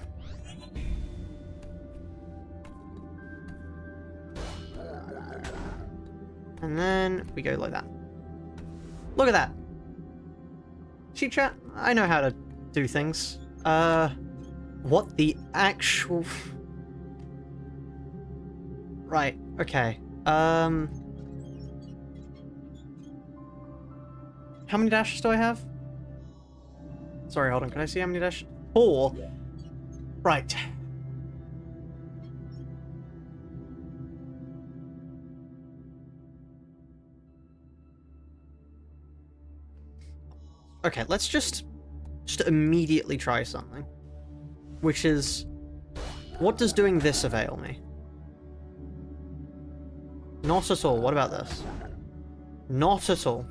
And then we go like that. Look at that! Cheat chat, I know how to do things. What the actual... Right, okay. How many dashes do I have? Sorry, hold on. Can I see how many dashes? 4. Right. Okay, let's just immediately try something. Which is, what does doing this avail me? Not at all. What about this? Not at all.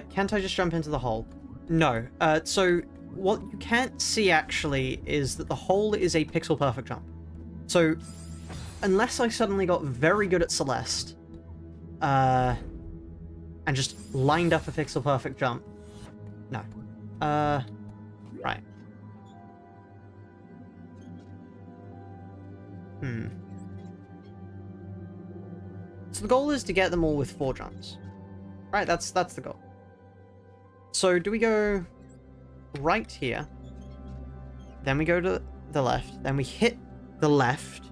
Can't I just jump into the hole? No. So what you can't see actually is that the hole is a pixel perfect jump. So unless I suddenly got very good at Celeste, and just lined up a pixel perfect jump. No. Right. So the goal is to get them all with 4 jumps. Right, that's the goal. So do we go right here? Then we go to the left. Then we hit the left.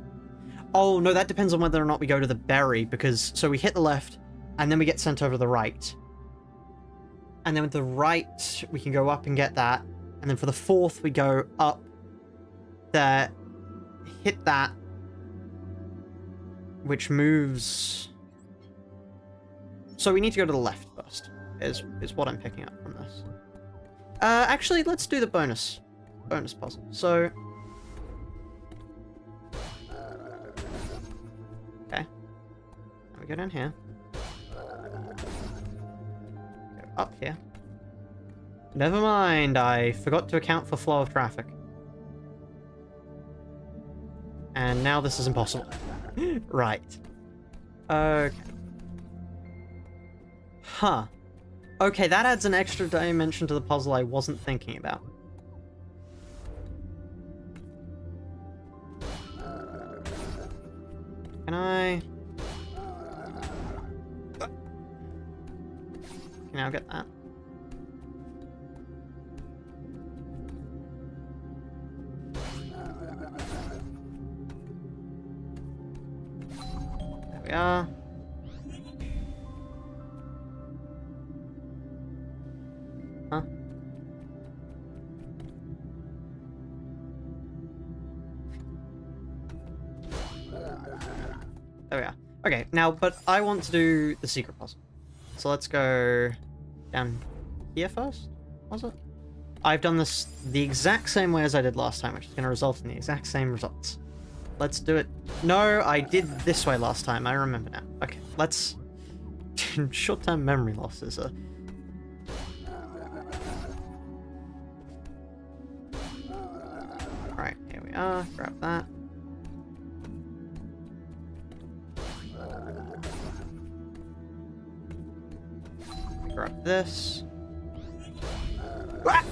Oh, no, that depends on whether or not we go to the berry, because... So we hit the left, and then we get sent over to the right. And then with the right, we can go up and get that. And then for the 4th, we go up there, hit that, which moves... So we need to go to the left first, is what I'm picking up from this. Actually, let's do the bonus puzzle. So... Okay. Now we go down here. Go up here. Never mind, I forgot to account for flow of traffic. And now this is impossible. Right. Okay. Huh. Okay, that adds an extra dimension to the puzzle I wasn't thinking about. Can I... Can I get that? There we are. Huh? There we are. Okay, now, but I want to do the secret puzzle. So let's go down here first, was it? I've done this the exact same way as I did last time, which is going to result in the exact same results. Let's do it. No, I did this way last time. I remember now. Okay, let's... Short-term memory loss is a... Alright, here we are. Grab that. Grab this. Ah!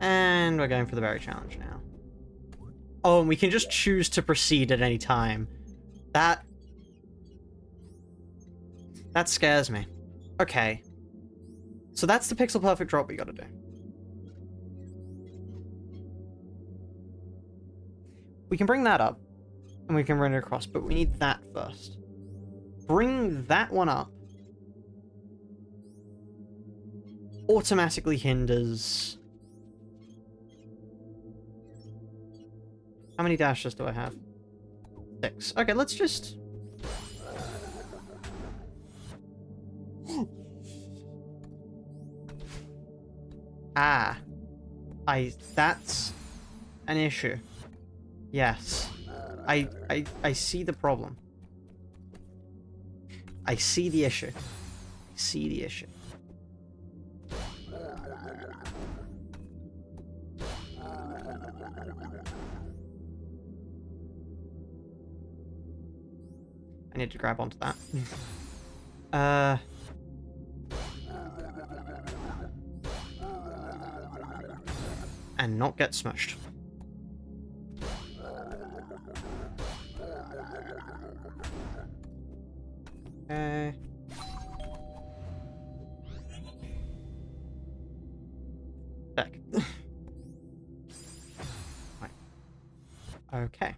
And we're going for the berry challenge now. Oh, and we can just choose to proceed at any time. That scares me. Okay. So that's the pixel perfect drop we gotta do. We can bring that up, and we can run it across, but we need that first. Bring that one up. Automatically hinders... How many dashes do I have? 6. Okay, let's just... Ah. That's an issue. Yes. I see the problem. I see the issue. I see the issue. I need to grab onto that. Uh... And not get smushed. Okay. Back. Right. Okay.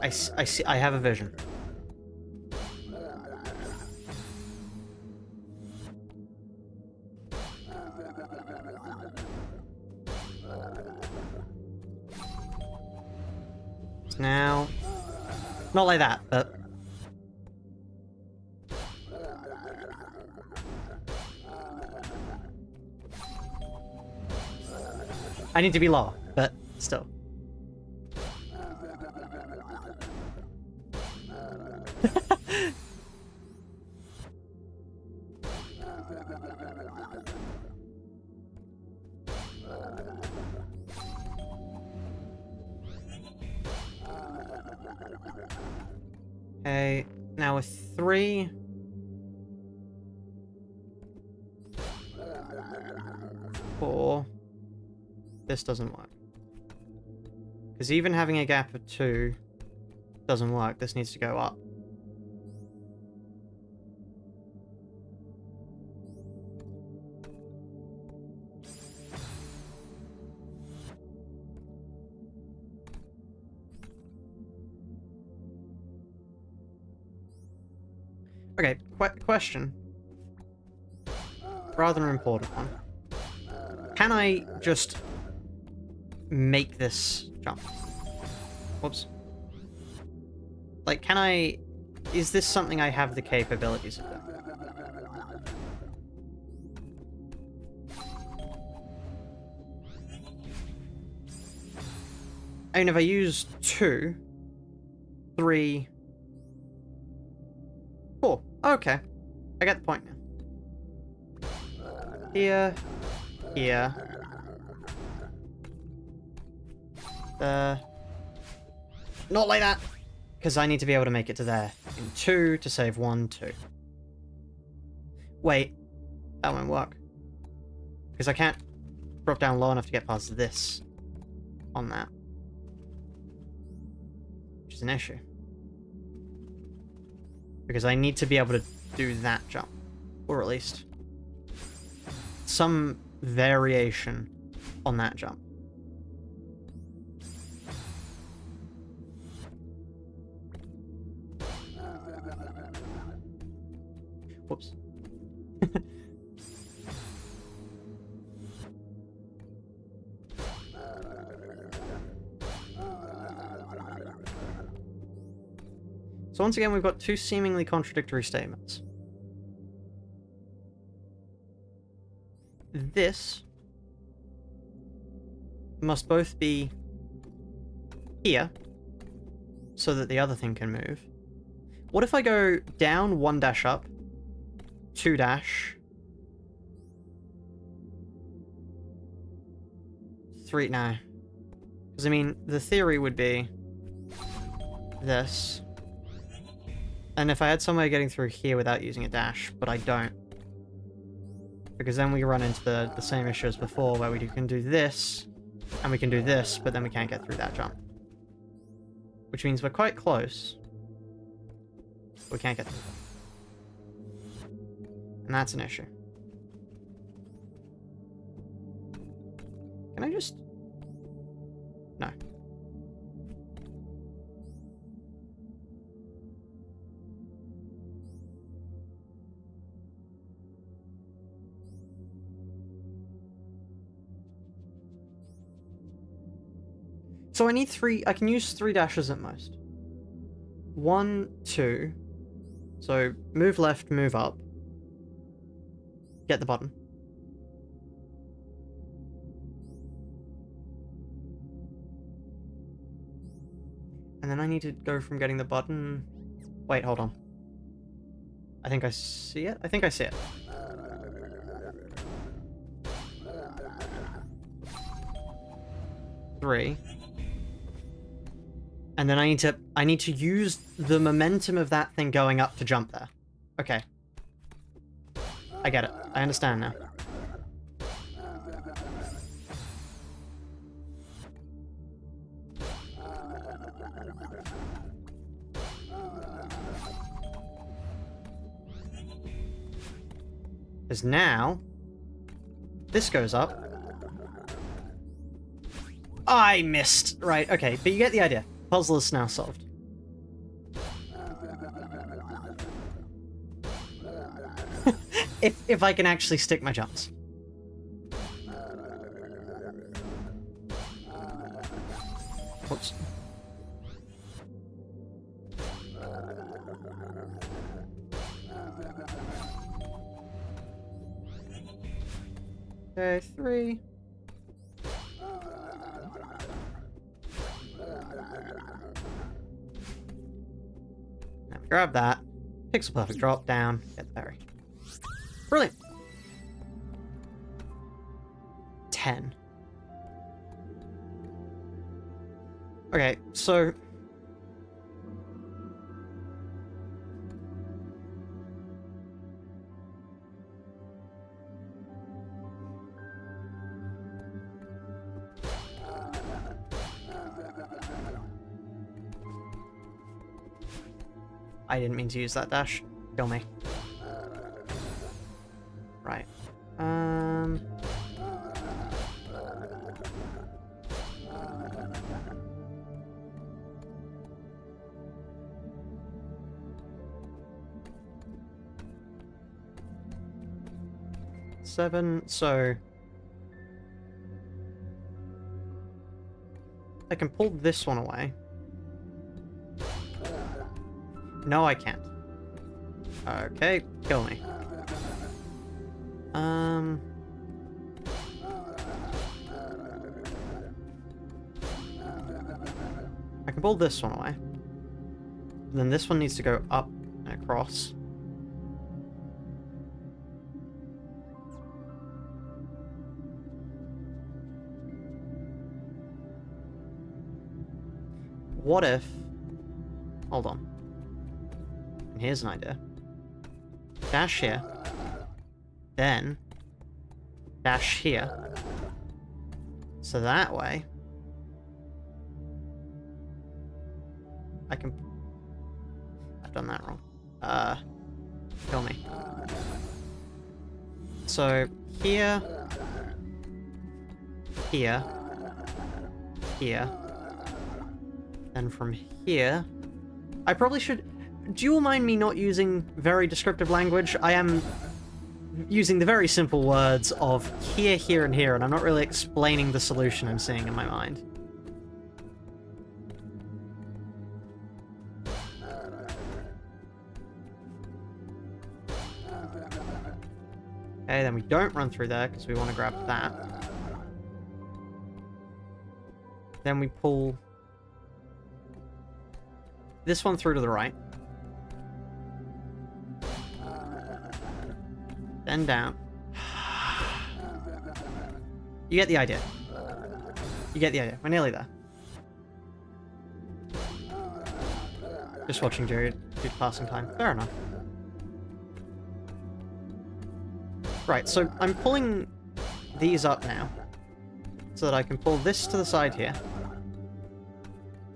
I see, I have a vision. Now, not like that, but... I need to be lower, but still. Okay, now with 3... 4... This doesn't work. Because even having a gap of 2 doesn't work. This needs to go up. Okay, question. Rather important one. Can I just make this jump? Whoops. Like, can I... Is this something I have the capabilities of doing? I mean, if I use 2, 3... 4. Okay. I get the point now. Here. Here. Not like that! Because I need to be able to make it to there. In 2 to save 1, 2. Wait. That won't work. Because I can't drop down low enough to get past this on that. Which is an issue. Because I need to be able to do that jump. Or at least some variation on that jump. Whoops. So once again, we've got 2 seemingly contradictory statements. This must both be here, so that the other thing can move. What if I go down 1 dash up, 2 dash, 3, no. Because I mean, the theory would be this. And if I had some way of getting through here without using a dash, but I don't. Because then we run into the same issue as before, where we can do this, and we can do this, but then we can't get through that jump. Which means we're quite close. We can't get through that. And that's an issue. Can I just... No. So I need 3, I can use 3 dashes at most. 1, 2, So, move left, move up. Get the button. And then I need to go from getting the button... Wait, hold on. I think I see it? I think I see it. Three. And then I need to use the momentum of that thing going up to jump there. Okay. I get it. I understand now. Because now, this goes up. I missed! Right, okay, but you get the idea. Puzzle is now solved. if I can actually stick my jumps. Whoops. Okay, 3. Now we grab that. Pixel perfect drop down. Get the berry. Brilliant. 10. Okay, so... I didn't mean to use that dash. Kill me. Right. Seven, so... I can pull this one away. No, I can't. Okay, kill me. I can pull this one away. And then this one needs to go up and across. What if... Hold on. And here's an idea. Dash here. Then... dash here. So that way... I can... I've done that wrong. Kill me. So, here... Here... Here... And from here... I probably should... Do you all mind me not using very descriptive language? I am using the very simple words of here, here, and here, and I'm not really explaining the solution I'm seeing in my mind. Okay, then we don't run through there because we want to grab that. Then we pull this one through to the right. Then down. You get the idea. You get the idea. We're nearly there. Just watching Jared do passing time. Fair enough. Right, so I'm pulling these up now. So that I can pull this to the side here.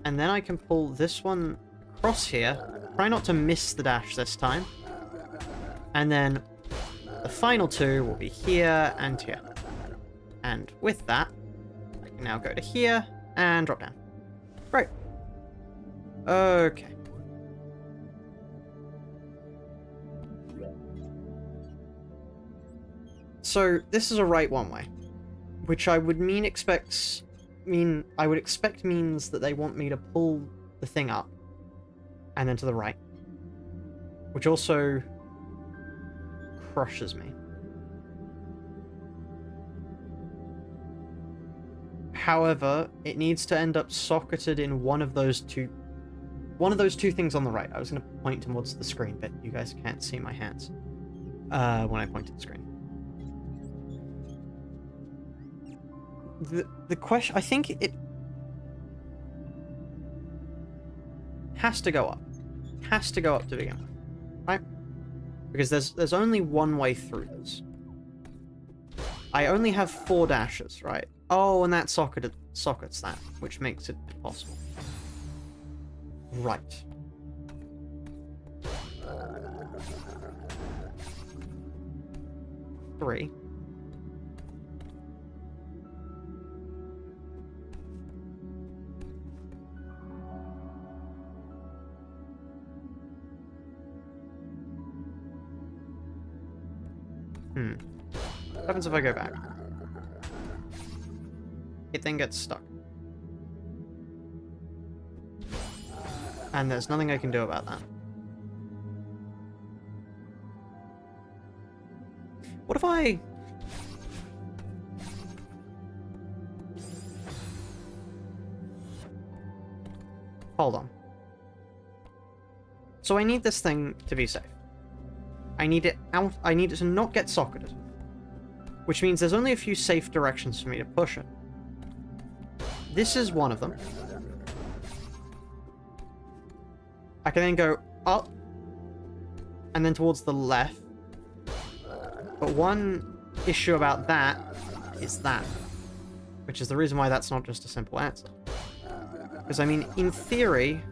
And then I can pull this one across here. Try not to miss the dash this time. And then the final two will be here and here. And with that, I can now go to here and drop down. Right. Okay. So this is a right one way, which I would I would expect means that they want me to pull the thing up and then to the right. which also crushes me. However, it needs to end up socketed in one of those two things on the right. I was going to point towards the screen, but you guys can't see my hands when I point to the screen. The question, I think it has to go up. Has to go up to begin with, right? Because there's only one way through this. I only have 4 dashes, right? Oh, and that sockets that, which makes it impossible. Right. Three. What happens if I go back? It then gets stuck. And there's nothing I can do about that. What if I... Hold on. So I need this thing to be safe. I need it out. I need it to not get socketed. Which means there's only a few safe directions for me to push it. This is one of them. I can then go up and then towards the left. But one issue about that is that, which is the reason why that's not just a simple answer. Because, I mean, in theory,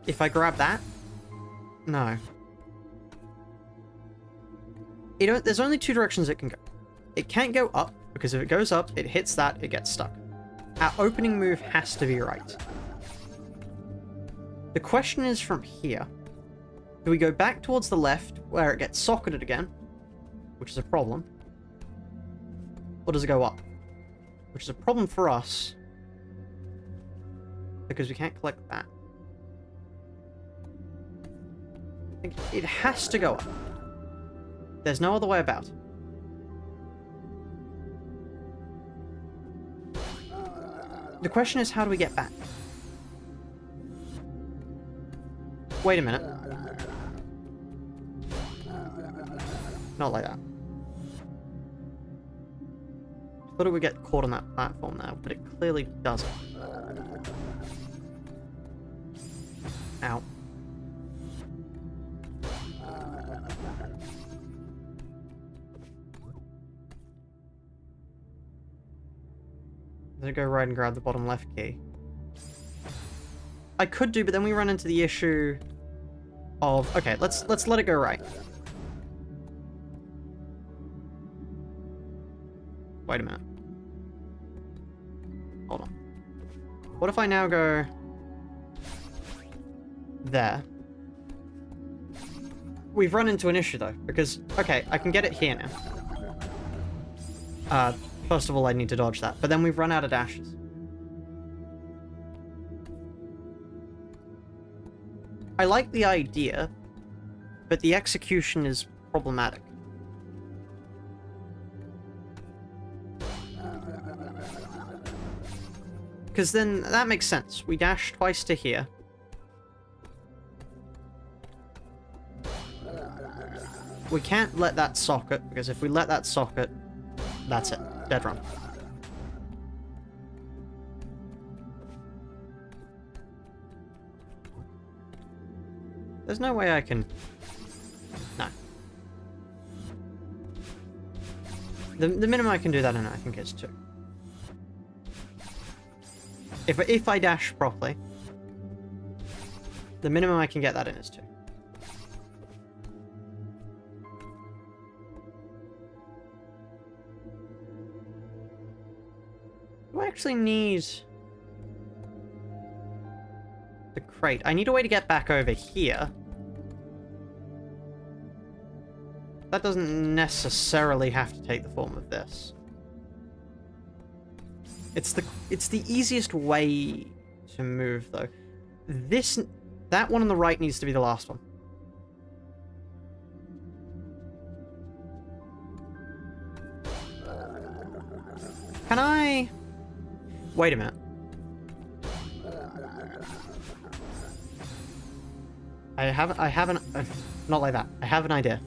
if I grab that, no. There's only 2 directions it can go. It can't go up, because if it goes up, it hits that, it gets stuck. Our opening move has to be right. The question is from here. Do we go back towards the left, where it gets socketed again, which is a problem, or does it go up? Which is a problem for us, because we can't collect that. I think it has to go up. There's no other way about it. The question is, how do we get back? Wait a minute. Not like that. I thought it would get caught on that platform now, but it clearly doesn't. Ow. Did it go right and grab the bottom left key? I could do, but then we run into the issue of... Okay, let's let it go right. Wait a minute. Hold on. What if I now go... there? We've run into an issue, though, because... Okay, I can get it here now. First of all, I need to dodge that, but then we've run out of dashes. I like the idea, but the execution is problematic. Because then, that makes sense. We dash twice to here. We can't let that socket, because if we let that socket, that's it. Dead run. There's no way I can... No. The minimum I can do that in, I think, is 2. If I dash properly, the minimum I can get that in is 2. Do I actually need the crate? I need a way to get back over here. That doesn't necessarily have to take the form of this. It's the easiest way to move, though. That one on the right needs to be the last one. Can I... Wait a minute. I have an... not like that. I have an idea.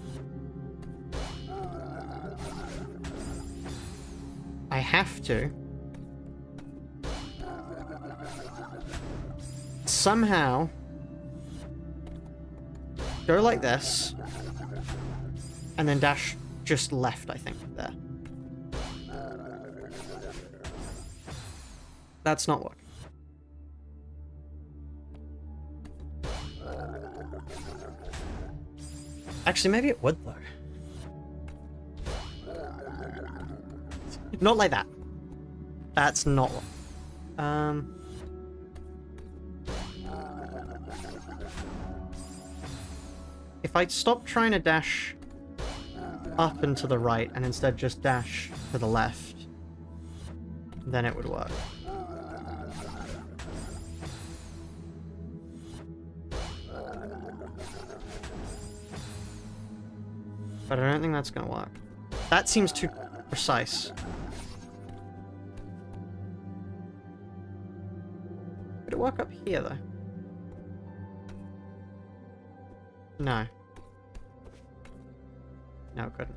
I have to... somehow... go like this. And then dash just left, I think, there. That's not working. Actually, maybe it would, though. Not like that. That's not what... If I stop trying to dash up and to the right, and instead just dash to the left, then it would work. But I don't think that's gonna work. That seems too precise. Could it work up here, though? No. No, it couldn't.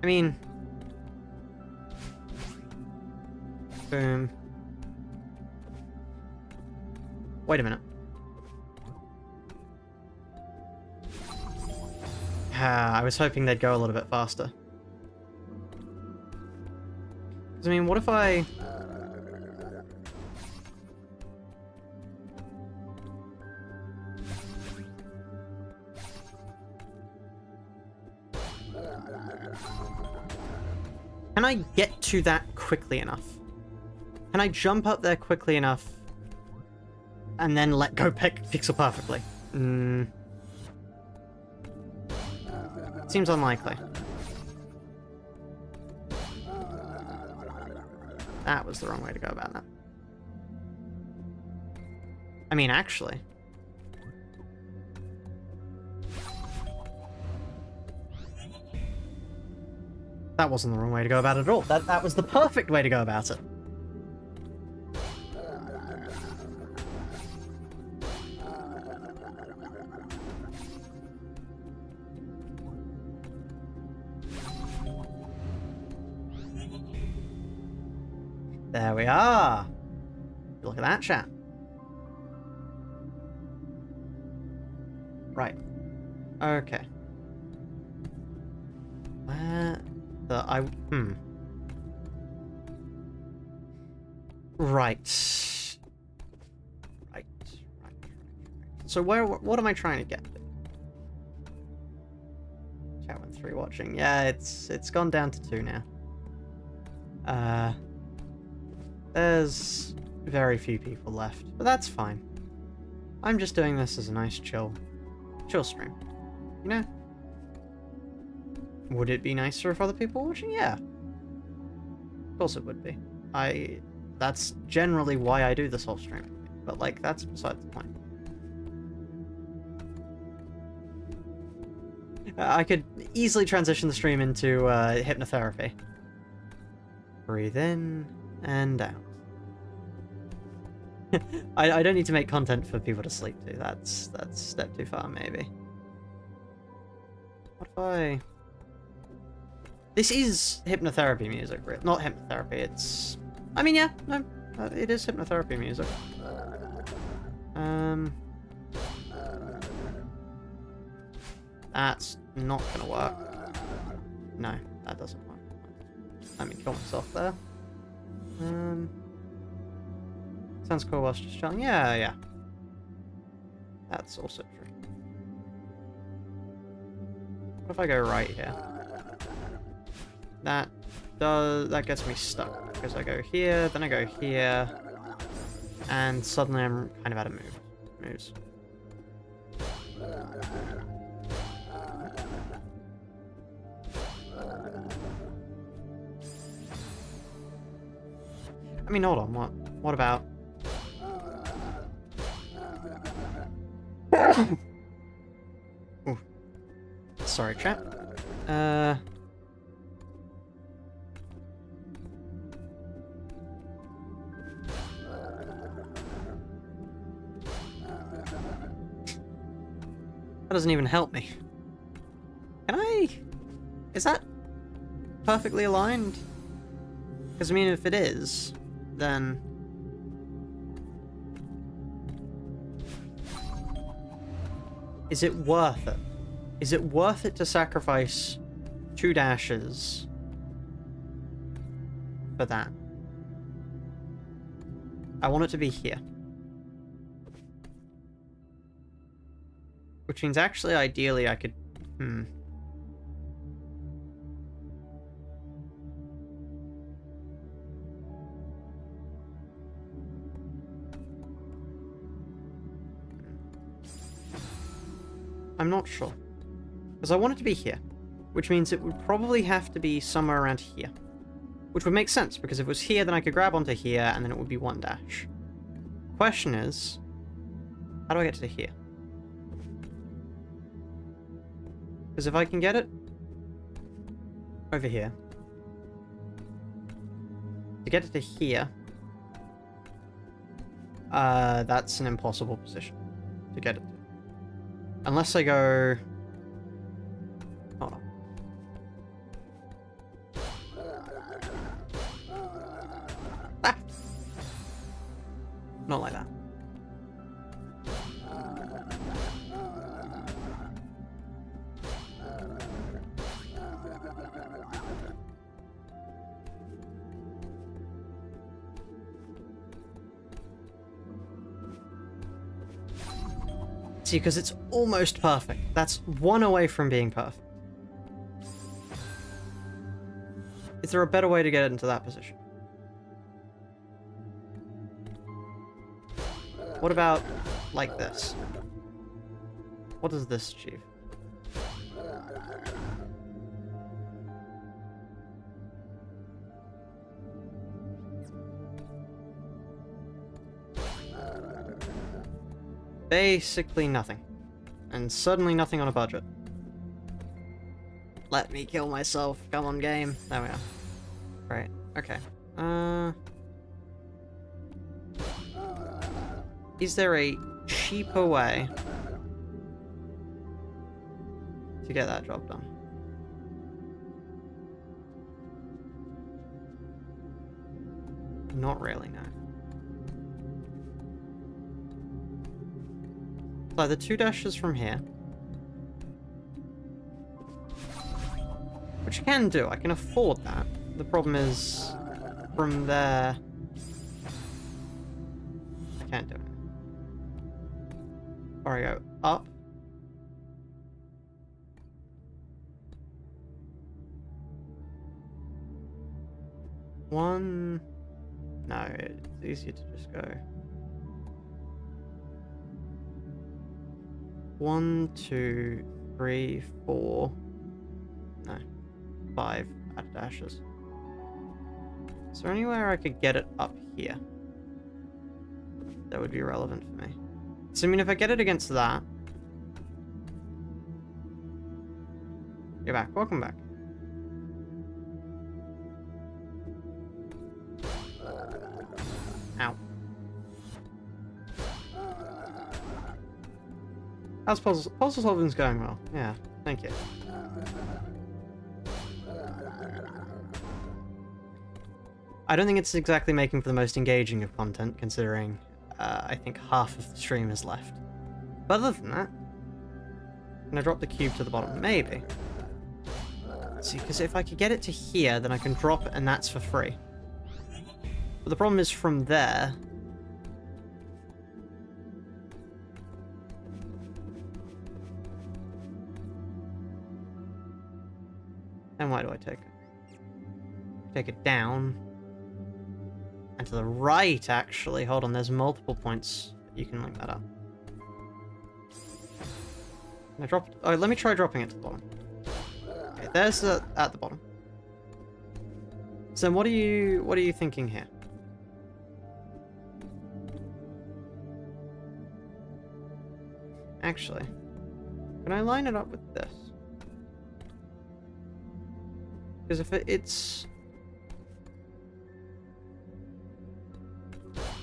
I mean... boom. Wait a minute. I was hoping they'd go a little bit faster. Because, I mean, what if I... Can I get to that quickly enough? Can I jump up there quickly enough and then let go pixel perfectly? Seems unlikely. That was the wrong way to go about that. I mean, actually... that wasn't the wrong way to go about it at all. That was the perfect way to go about it. There we are. Look at that, chat. Right. Okay. Where Right. Right. So what am I trying to get? Chat went 3 watching. Yeah, it's gone down to 2 now. There's very few people left, but that's fine. I'm just doing this as a nice chill stream. You know? Would it be nicer if other people were watching? Yeah. Of course it would be. That's generally why I do this whole stream. But, like, that's beside the point. I could easily transition the stream into hypnotherapy. Breathe in and out. I don't need to make content for people to sleep to. That's a step too far, maybe. What if I... This is hypnotherapy music, right? Not hypnotherapy, it's... I mean, yeah, no, it is hypnotherapy music. That's not gonna work. No, that doesn't work. Let me kill myself there. Sounds cool whilst just chilling. Yeah. That's also true. What if I go right here? That gets me stuck, because I go here, then I go here, and suddenly I'm kind of out of moves. I mean, hold on, what about... Ooh. Sorry, chat. That doesn't even help me. Can I... Is that perfectly aligned? Because, I mean, if it is, then... Is it worth it? Is it worth it to sacrifice 2 dashes for that? I want it to be here. Which means actually, ideally, I could... I'm not sure. Because I want it to be here. Which means it would probably have to be somewhere around here. Which would make sense, because if it was here, then I could grab onto here, and then it would be 1 dash. Question is, how do I get to here? Because if I can get it over here, to get it to here, that's an impossible position to get it to. Unless I go... Hold on. Ah! Not like that. See, because it's almost perfect. That's 1 away from being perfect. Is there a better way to get it into that position? What about like this? What does this achieve? Basically nothing. And suddenly nothing on a budget. Let me kill myself. Come on, game. There we are. Right. Okay. Is there a cheaper way to get that job done? Not really, no. So the 2 dashes from here. Which I can do, I can afford that. The problem is, from there... I can't do it. Or I go up. One... No, it's easier to just go... 1, 2, 3, 4... No. 5 add dashes. Is there anywhere I could get it up here? That would be relevant for me. So, I mean, if I get it against that... You're back. Welcome back. Ow. How's puzzle solving's going well? Yeah, thank you. I don't think it's exactly making for the most engaging of content, considering I think half of the stream is left. But other than that, can I drop the cube to the bottom? Maybe. See, because if I could get it to here, then I can drop it and that's for free. But the problem is from there... Then why do I take it? Take it down. And to the right, actually. Hold on, there's multiple points that you can link that up. Can I drop... Oh, let me try dropping it to the bottom. Okay, there's at the bottom. So what are you thinking here? Actually, can I line it up with this? Because if it's...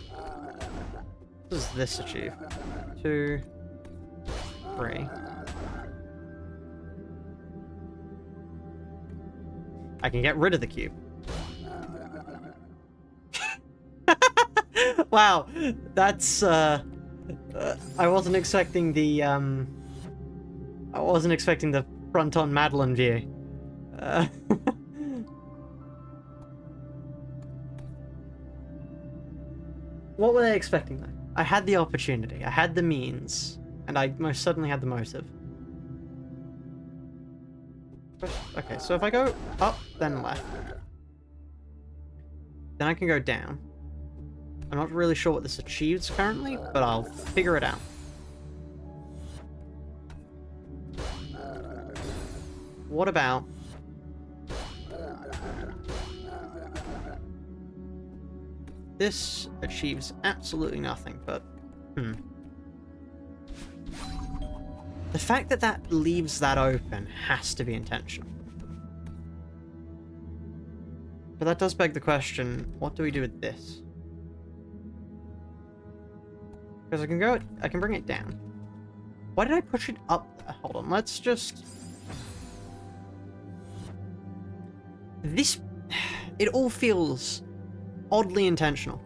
What does this achieve? 2, 3. I can get rid of the cube. Wow, that's I wasn't expecting the front-on Madeline view. What were they expecting though? I had the opportunity, I had the means, and I most certainly had the motive. Okay, so if I go up, then left, then I can go down. I'm not really sure what this achieves currently, but I'll figure it out. What about... This achieves absolutely nothing, but... The fact that that leaves that open has to be intentional. But that does beg the question, what do we do with this? Because I can bring it down. Why did I push it up there? Hold on, let's just... This... It all feels oddly intentional.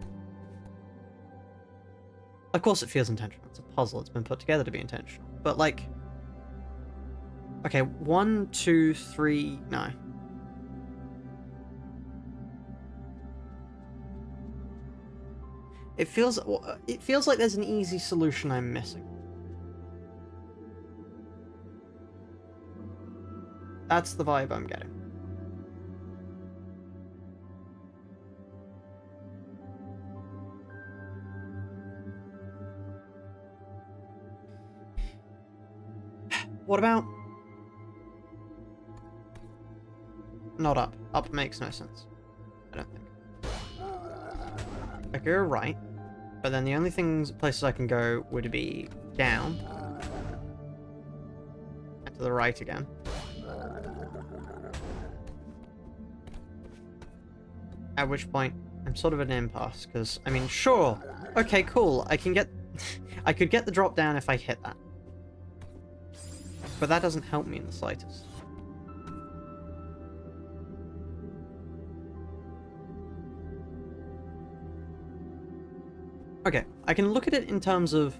Of course it feels intentional. It's a puzzle. It's been put together to be intentional. But like... Okay, 1, 2, 3... No. It feels like there's an easy solution I'm missing. That's the vibe I'm getting. What about... Not up. Up makes no sense. I don't think. I go right, but then the only places I can go would be down, and to the right again. At which point, I'm sort of at an impasse, because, I mean, sure, okay, cool, I can get... I could get the drop down if I hit that. But that doesn't help me in the slightest. Okay, I can look at it in terms of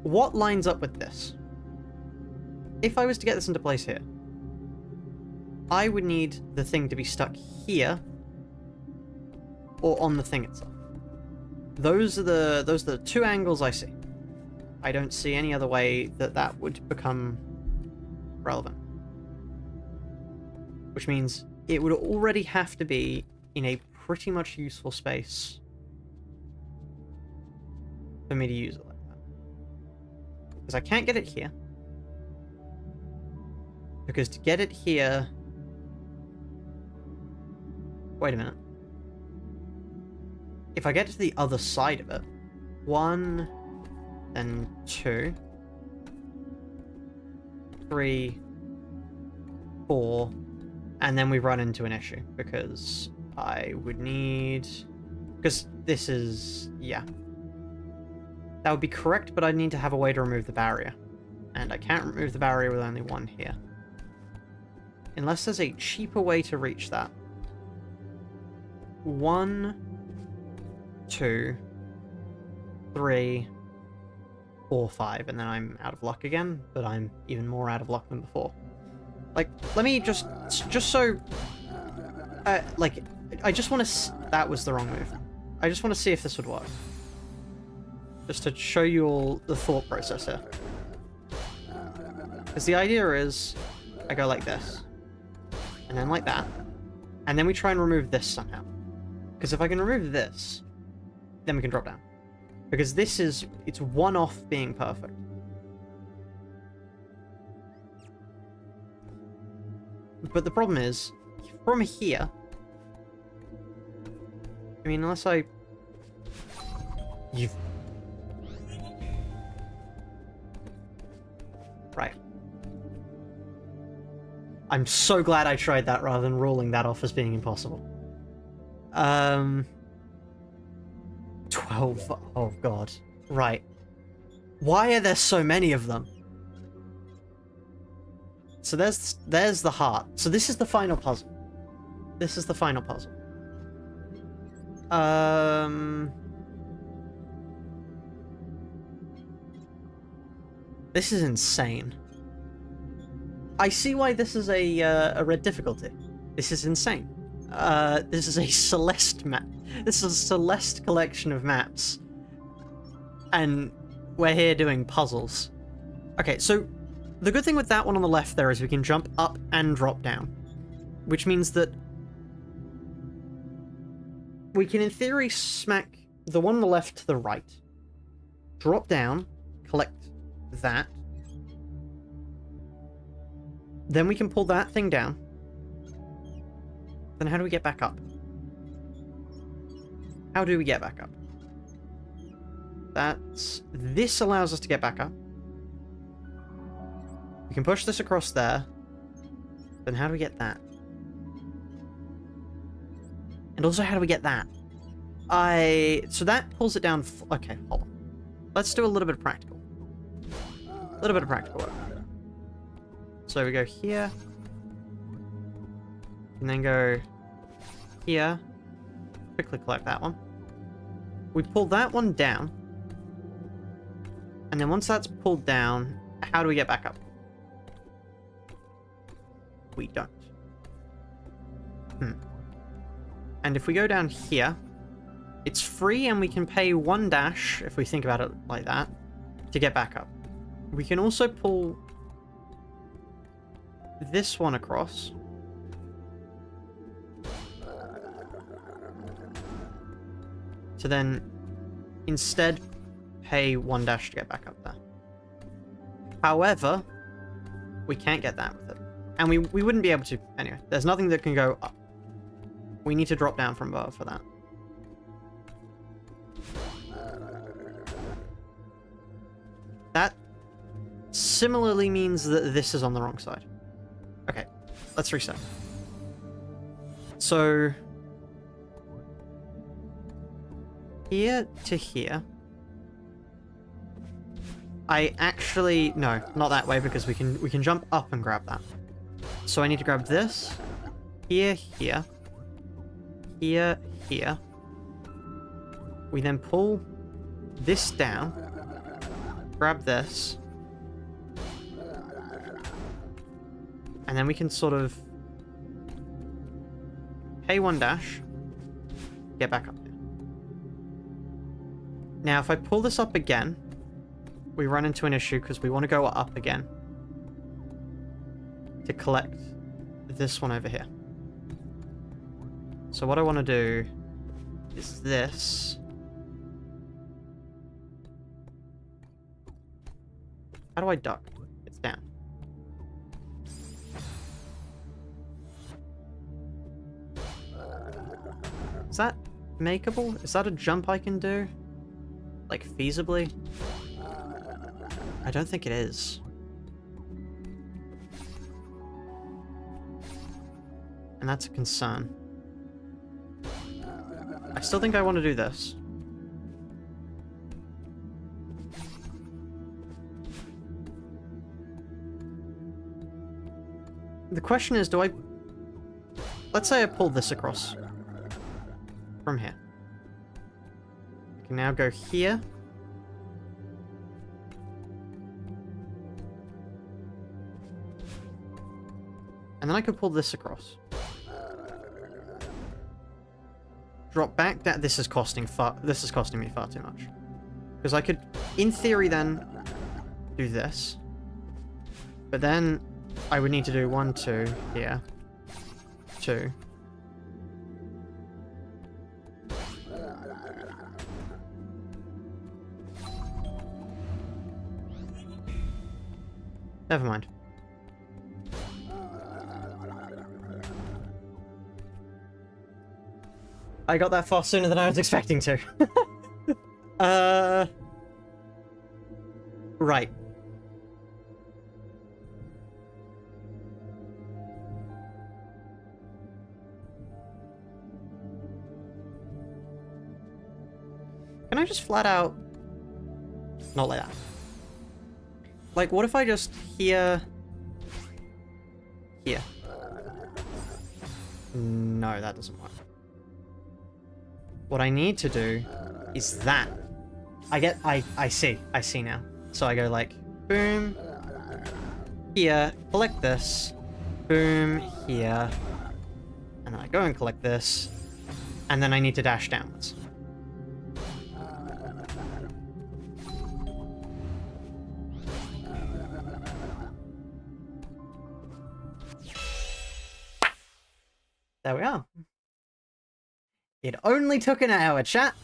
what lines up with this. If I was to get this into place here, I would need the thing to be stuck here or on the thing itself. Those are the two angles I see. I don't see any other way that would become relevant. Which means it would already have to be in a pretty much useful space for me to use it like that. Because I can't get it here. Because to get it here... Wait a minute. If I get to the other side of it, 1, then 2, 3, 4, and then we run into an issue, because I would need... Because this is... yeah. That would be correct, but I'd need to have a way to remove the barrier. And I can't remove the barrier with only one here. Unless there's a cheaper way to reach that. 1, 2, 3, 4, 5, and then I'm out of luck again, but I'm even more out of luck than before. Like, let me just so... like, I just want to... That was the wrong move. I just want to see if this would work. Just to show you all the thought process here. Because the idea is, I go like this, and then like that, and then we try and remove this somehow. Because if I can remove this, then we can drop down. Because this is, it's one off being perfect. But the problem is, from here, I mean, unless I... I'm so glad I tried that rather than ruling that off as being impossible. 12. Oh god. Right. Why are there so many of them? So there's the heart. So this is the final puzzle. This is the final puzzle. This is insane. I see why this is a red difficulty. This is insane. This is a Celeste map. This is a Celeste collection of maps. And we're here doing puzzles. Okay, so the good thing with that one on the left there is we can jump up and drop down. Which means that we can, in theory, smack the one on the left to the right. Drop down, collect that. Then we can pull that thing down. Then how do we get back up? How do we get back up? This allows us to get back up. We can push this across there. Then how do we get that? And also, how do we get that? So that pulls it down. Okay, hold on. Let's do a little bit of practical. A little bit of practical work. So we go here. And then go here. Quickly collect that one. We pull that one down. And then once that's pulled down, how do we get back up? We don't. And if we go down here, it's free and we can pay 1 dash, if we think about it like that, to get back up. We can also pull this one across. To then instead pay 1 dash to get back up there. However, we can't get that with it. And we wouldn't be able to anyway. There's nothing that can go up. We need to drop down from above for that. That similarly means that this is on the wrong side. Okay, let's reset. So here to here. No, not that way, because we can jump up and grab that. So I need to grab this, here, here, here, here. We then pull this down, grab this, and then we can sort of pay 1 dash, get back up there. Now, if I pull this up again, we run into an issue because we want to go up again to collect this one over here. So what I want to do is this. How do I duck? It's down. Is that makeable? Is that a jump I can do? Like, feasibly? I don't think it is. And that's a concern. I still think I want to do this. The question is, let's say I pull this across from here. I can now go here. And then I could pull this across. Drop back. This is costing me far too much. Because I could, in theory, then do this. But then I would need to do 1, 2 here. 2. Never mind. I got that far sooner than I was expecting to. Right. I just flat out... Not like that. Like, what if I just here... Here. No, that doesn't work. What I need to do is that. I see now. So I go like, boom, here, collect this, boom, here, and then I go and collect this, and then I need to dash downwards. There we are. It only took an hour, chat.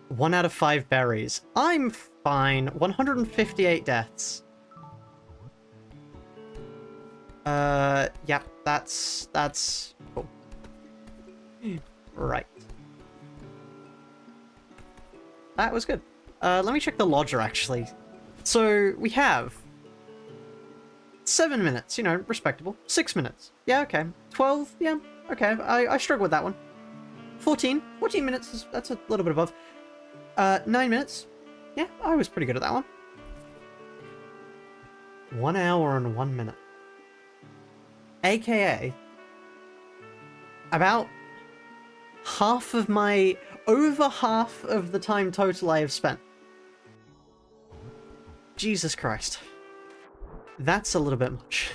1 out of 5 berries. I'm fine. 158 deaths. Yep, that's cool. Right. That was good. Let me check the lodger, actually. So, we have 7 minutes, you know, respectable. 6 minutes. Yeah, okay. 12, yeah, okay. I struggle with that one. 14 minutes, that's a little bit above. 9 minutes. Yeah, I was pretty good at that one. 1 hour and 1 minute. AKA, about over half of the time total I have spent. Jesus Christ. That's a little bit much.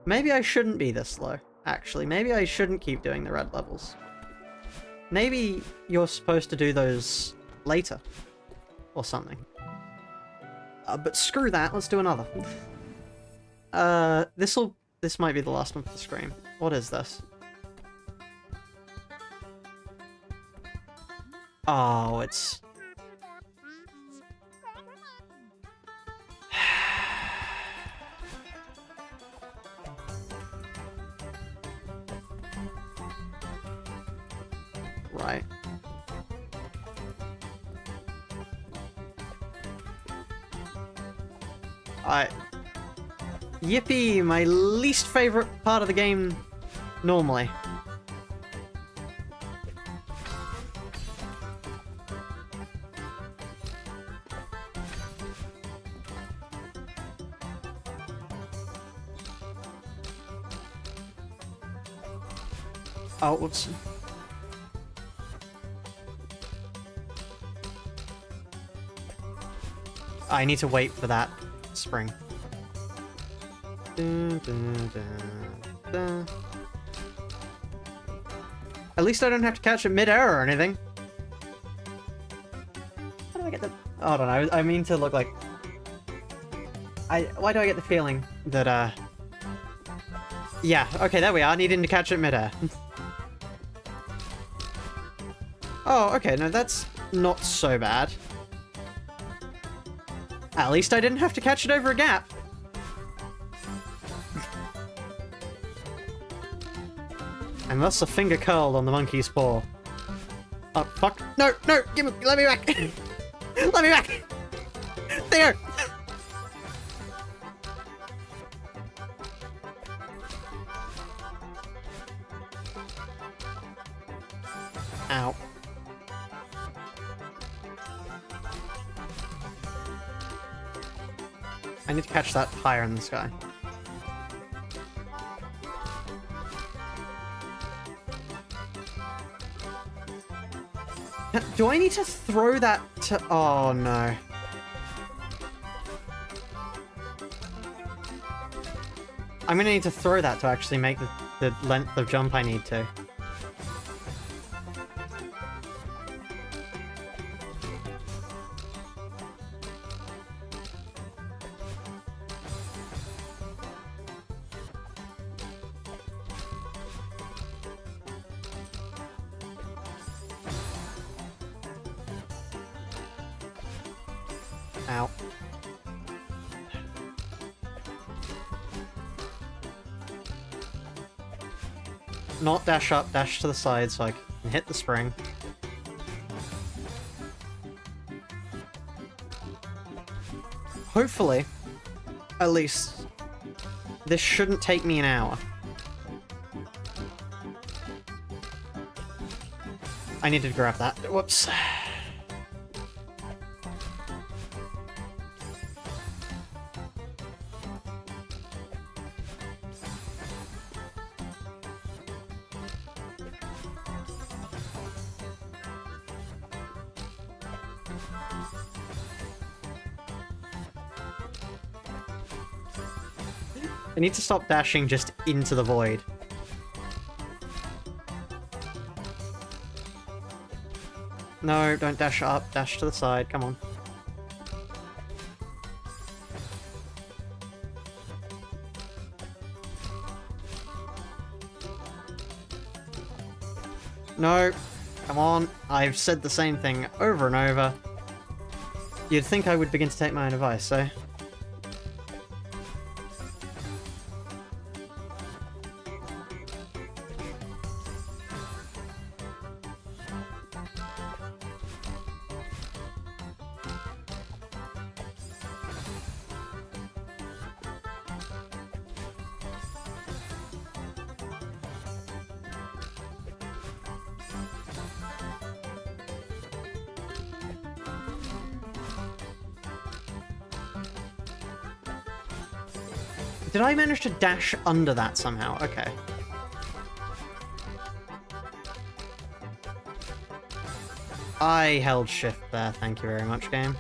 Maybe I shouldn't be this slow, actually. Maybe I shouldn't keep doing the red levels. Maybe you're supposed to do those later. Or something. But screw that, let's do another. This might be the last one for the screen. What is this? Oh, it's... Right. Yippee! My least favorite part of the game normally. Oh, whoops. I need to wait for that spring. Dun, dun, dun, dun. At least I don't have to catch it mid-air or anything. How do I get the... Oh, I don't know. I mean to look like... Why do I get the feeling that, Yeah, okay, there we are. Needing to catch it mid-air. Oh, okay, no, that's not so bad. At least I didn't have to catch it over a gap. And thus a finger curled on the monkey's paw. Oh, fuck. No, no, give me, let me back. Let me back. There. Ow. I need to catch that higher in the sky. Do I need to throw that to... Oh, no. I'm gonna need to throw that to actually make the length of jump I need to. Ow. Not dash up, dash to the side so I can hit the spring. Hopefully, at least, this shouldn't take me an hour. I needed to grab that. Whoops. I need to stop dashing just into the void. No, don't dash up, dash to the side, come on. No, come on, I've said the same thing over and over. You'd think I would begin to take my own advice, eh? Did I manage to dash under that somehow? Okay. I held shift there, thank you very much, game.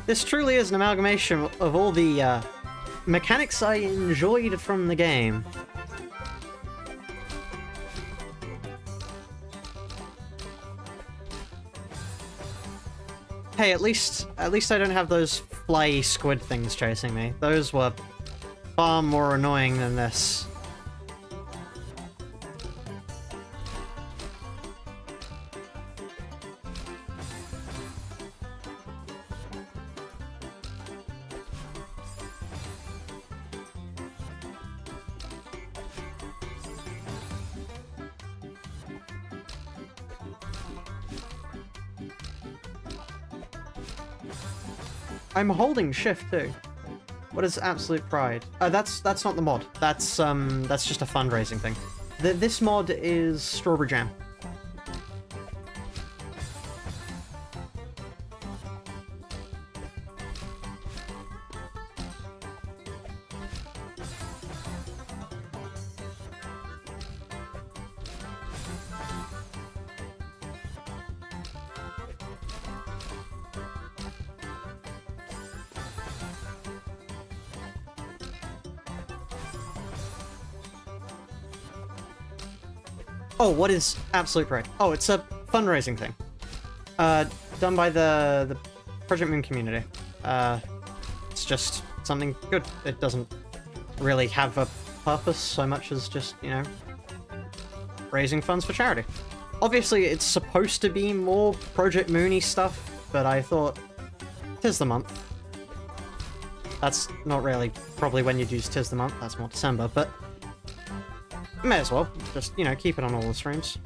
This truly is an amalgamation of all the mechanics I enjoyed from the game. Hey, at least I don't have those fly squid things chasing me. Those were far more annoying than this. I'm holding shift too. What is absolute pride? That's not the mod. That's just a fundraising thing. This mod is strawberry jam. Oh, what is absolute pride? Oh, it's a fundraising thing. Done by the Project Moon community. It's just something good. It doesn't really have a purpose so much as just, you know, raising funds for charity. Obviously, it's supposed to be more Project Moony stuff, but I thought, 'tis the month. That's not really probably when you'd use 'tis the month, that's more December, but may as well. Just, you know, keep it on all the streams.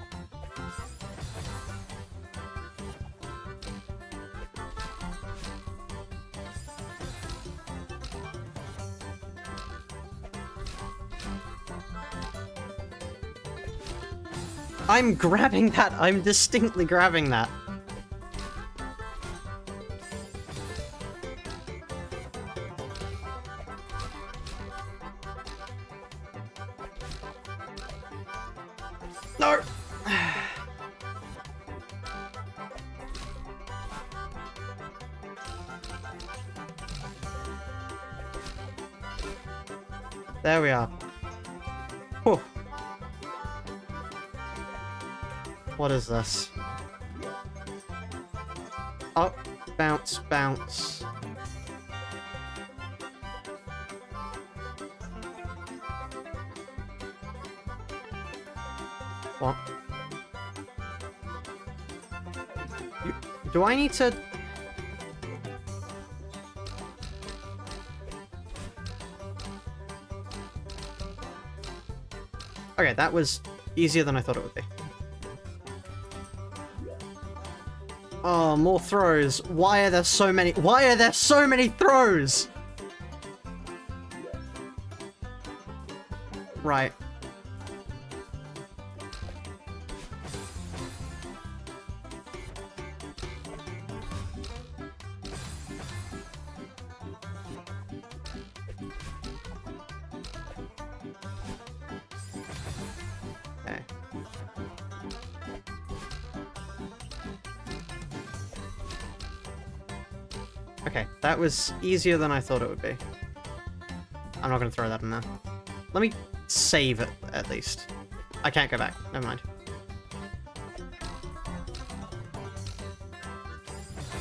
I'm grabbing that! I'm distinctly grabbing that! No! There we are. Whew. What is this? Up, bounce, bounce. What? Do I need to... Okay, that was easier than I thought it would be. Oh, more throws. Why are there so many? Why are there so many throws? Right. Okay. Okay, that was easier than I thought it would be. I'm not going to throw that in there. Let me save it, at least. I can't go back. Never mind.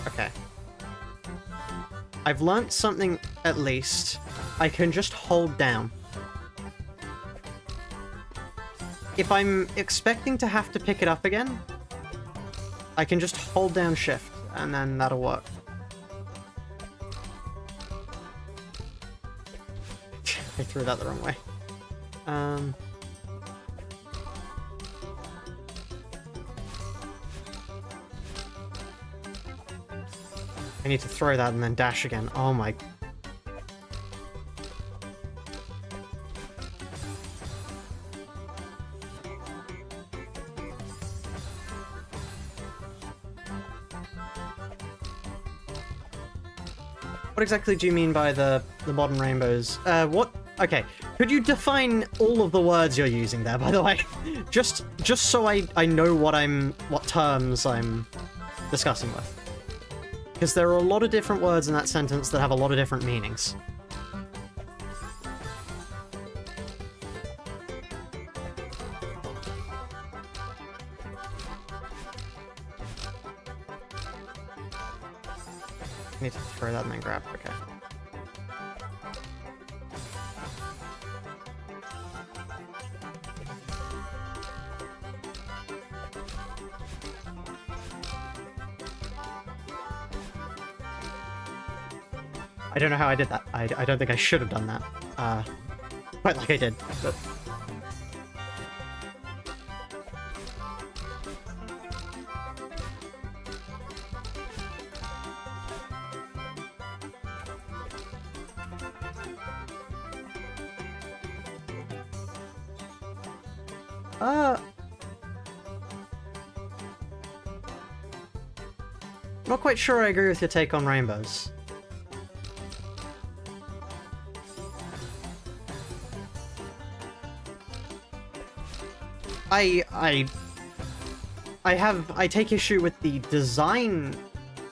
Okay. I've learnt something, at least. I can just hold down. If I'm expecting to have to pick it up again, I can just hold down shift, and then that'll work. I threw that the wrong way. I need to throw that and then dash again. Oh my... What exactly do you mean by the modern rainbows? What? Okay, could you define all of the words you're using there, by the way? just so I know what terms I'm discussing with. Because there are a lot of different words in that sentence that have a lot of different meanings. I need to throw that and then grab. Okay. I don't know how I did that. I don't think I should have done that. Quite like I did, but... Not quite sure I agree with your take on rainbows. I take issue with the design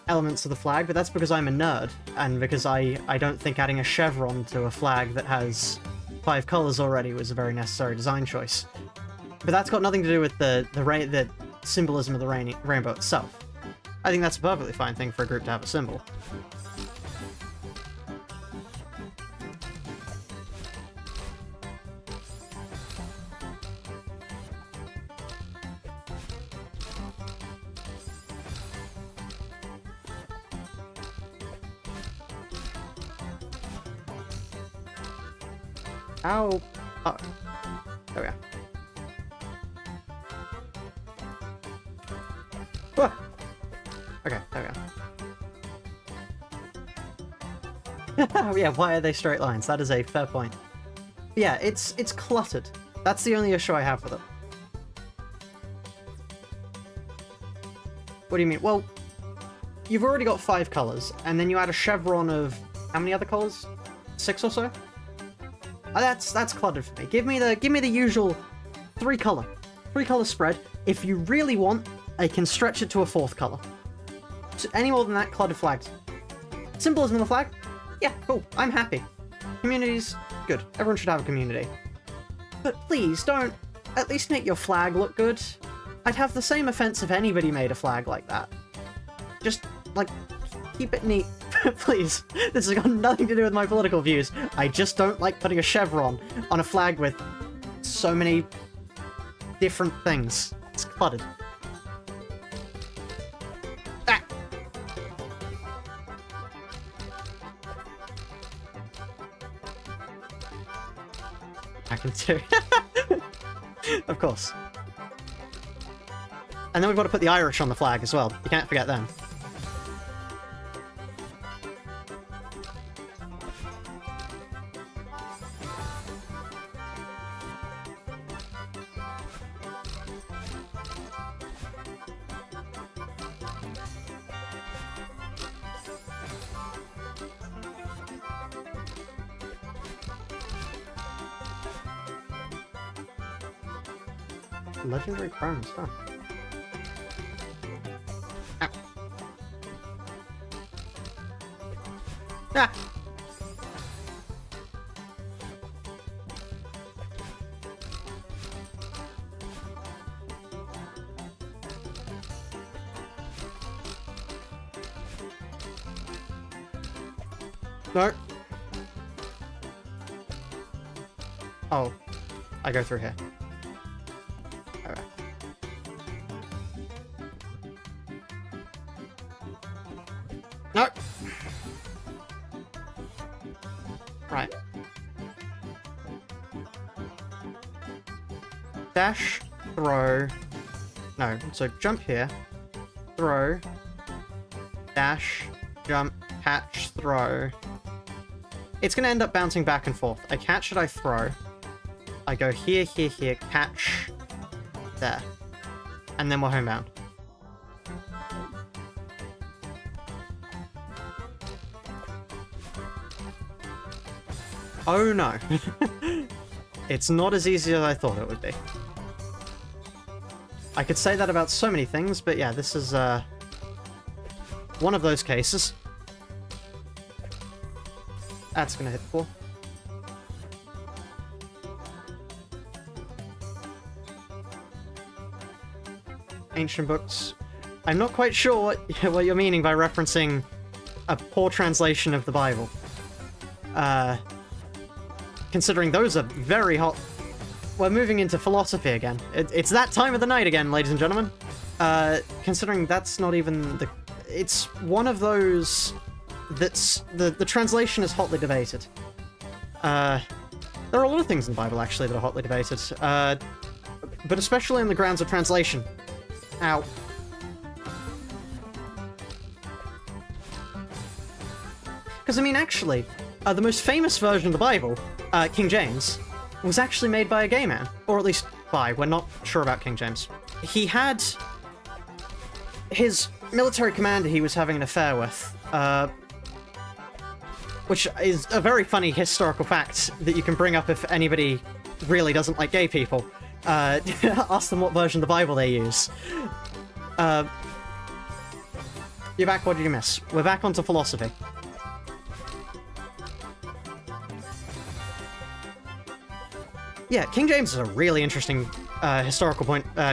elements of the flag, but that's because I'm a nerd, and because I don't think adding a chevron to a flag that has 5 colors already was a very necessary design choice. But that's got nothing to do with the symbolism of the rainbow itself. I think that's a perfectly fine thing for a group to have a symbol. Ow. Oh. There we go. Ah. Okay, there we go. Yeah, why are they straight lines? That is a fair point. Yeah, it's cluttered. That's the only issue I have with it. What do you mean? Well, you've already got 5 colors, and then you add a chevron of how many other colors? 6 or so? That's cluttered for me. Give me the usual 3 color spread. If you really want, I can stretch it to a 4th color. So any more than that, cluttered flags. Symbolism of the flag? Yeah, cool. I'm happy. Community's good. Everyone should have a community. But please don't at least make your flag look good. I'd have the same offense if anybody made a flag like that. Just, like, keep it neat. Please. This has got nothing to do with my political views. I just don't like putting a chevron on a flag with so many different things. It's cluttered. Ah! I can do. Of course. And then we've got to put the Irish on the flag as well. You can't forget them. Legendary chromes, huh? Ow. Ah! No. Oh. I go through here. Alright. No! Right. Dash, throw... No, so jump here, throw, dash, jump, catch, throw. It's gonna end up bouncing back and forth. I catch it, I throw. I go here, here, here, catch, there. And then we're homebound. Oh no. It's not as easy as I thought it would be. I could say that about so many things, but yeah, this is one of those cases. That's gonna hit the floor. Ancient books. I'm not quite sure what you're meaning by referencing a poor translation of the Bible. Considering those are very hot... We're moving into philosophy again. It's that time of the night again, ladies and gentlemen. Considering that's not even the... It's one of those that's... The translation is hotly debated. There are a lot of things in the Bible, actually, that are hotly debated. But especially on the grounds of translation. Ow. Because, I mean, actually, the most famous version of the Bible, King James, was actually made by a gay man. Or at least by, we're not sure about King James. He had his military commander he was having an affair with, which is a very funny historical fact that you can bring up if anybody really doesn't like gay people. Ask them what version of the Bible they use. You're back, what did you miss? We're back onto philosophy. Yeah, King James is a really interesting historical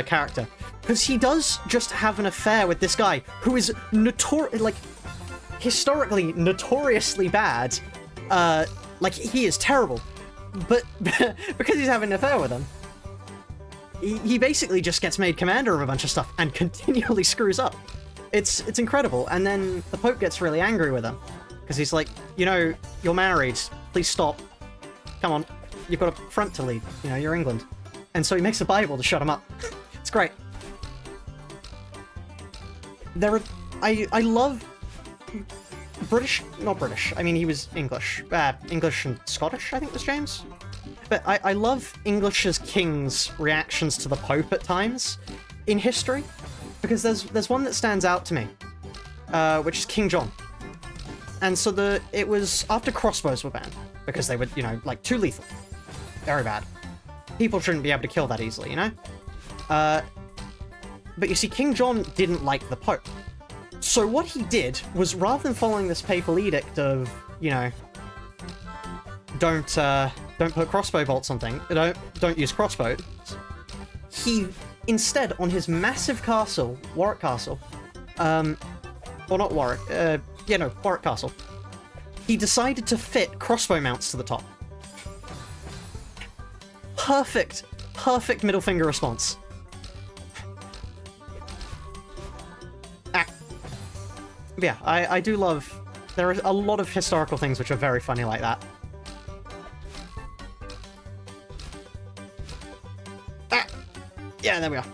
character, because he does just have an affair with this guy who is historically notoriously bad. Like, he is terrible, but because he's having an affair with him, he basically just gets made commander of a bunch of stuff and continually screws up. It's incredible, and then the Pope gets really angry with him, because he's like, you know, you're married, please stop, come on. You've got a front to lead, you know, you're England. And so he makes a Bible to shut him up. It's great. I love not British, I mean he was English. English and Scottish, I think was James. But I love English as kings' reactions to the Pope at times in history. Because there's one that stands out to me, which is King John. And so it was after crossbows were banned, because they were, you know, like, too lethal. Very bad. People shouldn't be able to kill that easily, you know? But you see, King John didn't like the Pope. So what he did was, rather than following this papal edict of, you know, don't put crossbow bolts on things, don't use crossbows, he instead, on his massive castle, Warwick Castle, or not Warwick, Warwick Castle, he decided to fit crossbow mounts to the top. Perfect middle finger response. Ah. Yeah, I do love... There are a lot of historical things which are very funny like that. Ah. there we are.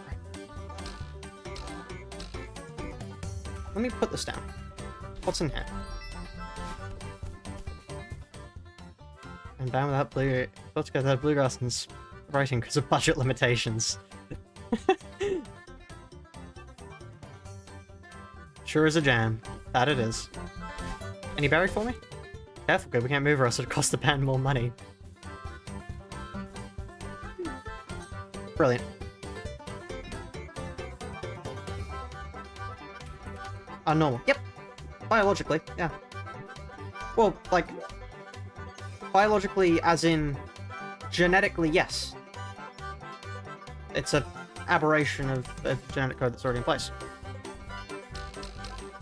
Let me put this down. What's in here? And down with that blue... Let's go that bluegrass and writing because of budget limitations. Sure is a jam. That it is. Any berry for me? Careful, good, we can't move or else it'll cost the band more money. Brilliant. Normal. Yep. Biologically, yeah. Well, like... Biologically, as in... Genetically, yes. It's a aberration of a genetic code that's already in place.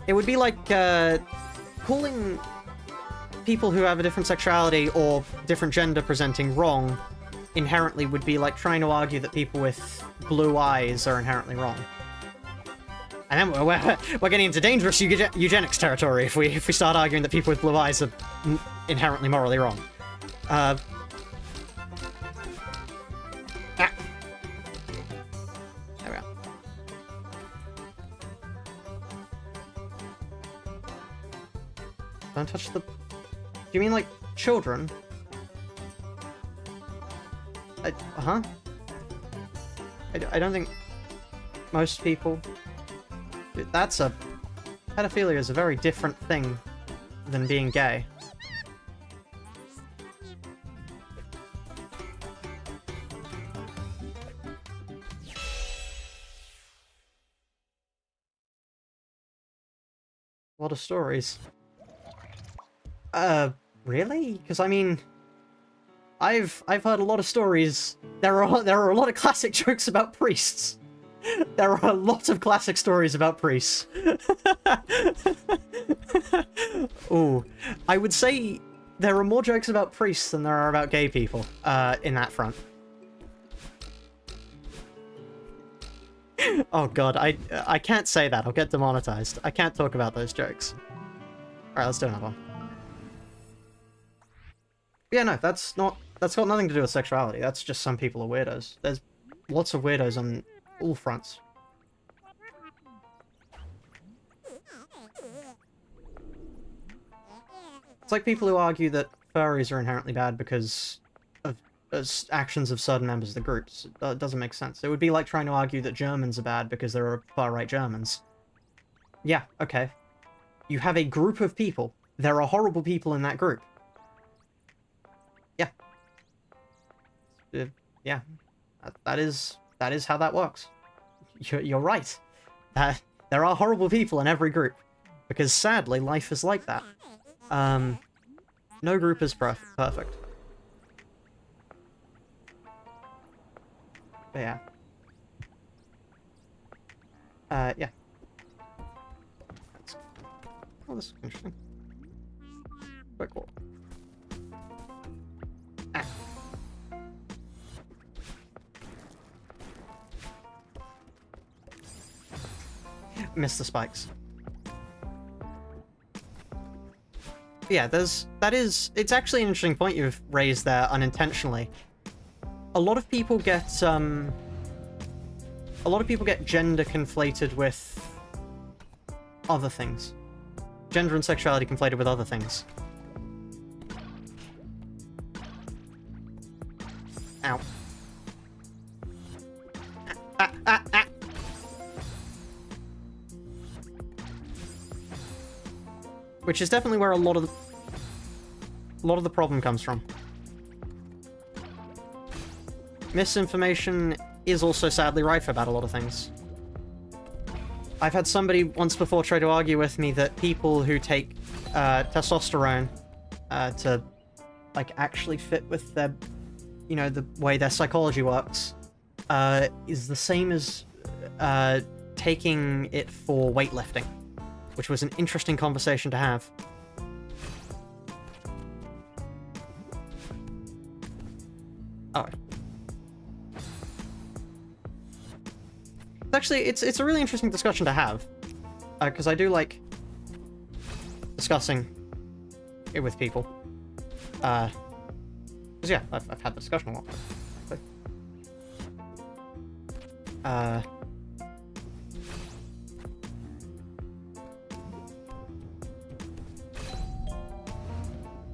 It would be like, calling people who have a different sexuality or different gender presenting wrong inherently would be like trying to argue that people with blue eyes are inherently wrong. And then we're getting into dangerous eugenics territory if we start arguing that people with blue eyes are inherently morally wrong. Ah. There we are. Don't touch the... Do you mean like children? Huh? I don't think most people... That's a... Pedophilia is a very different thing than being gay. A lot of stories. Really? Because I mean... I've heard a lot of stories. There are a lot of classic jokes about priests. There are a lot of classic stories about priests. Ooh. I would say there are more jokes about priests than there are about gay people, in that front. Oh god, I can't say that. I'll get demonetized. I can't talk about those jokes. Alright, let's do another one. Yeah, no, that's got nothing to do with sexuality. That's just some people are weirdos. There's lots of weirdos on all fronts. It's like people who argue that furries are inherently bad because of actions of certain members of the groups. It doesn't make sense. It would be like trying to argue that Germans are bad because there are far-right Germans. Yeah, okay. You have a group of people. There are horrible people in that group. Yeah. Yeah. That is how that works. You're right. There are horrible people in every group. Because sadly, life is like that. No group is perfect. But yeah. Yeah. Oh, this is interesting. Quite cool. Ah. Missed the spikes. Yeah, it's actually an interesting point you've raised there unintentionally. A lot of people get gender conflated with other things. Gender and sexuality conflated with other things. Ow. Ah. Which is definitely where a lot of the problem comes from. Misinformation is also sadly rife about a lot of things. I've had somebody once before try to argue with me that people who take testosterone to like actually fit with their, you know, the way their psychology works, is the same as taking it for weightlifting. Which was an interesting conversation to have. Oh. Actually, it's a really interesting discussion to have. Because I do like discussing it with people. Because yeah, I've had the discussion a lot.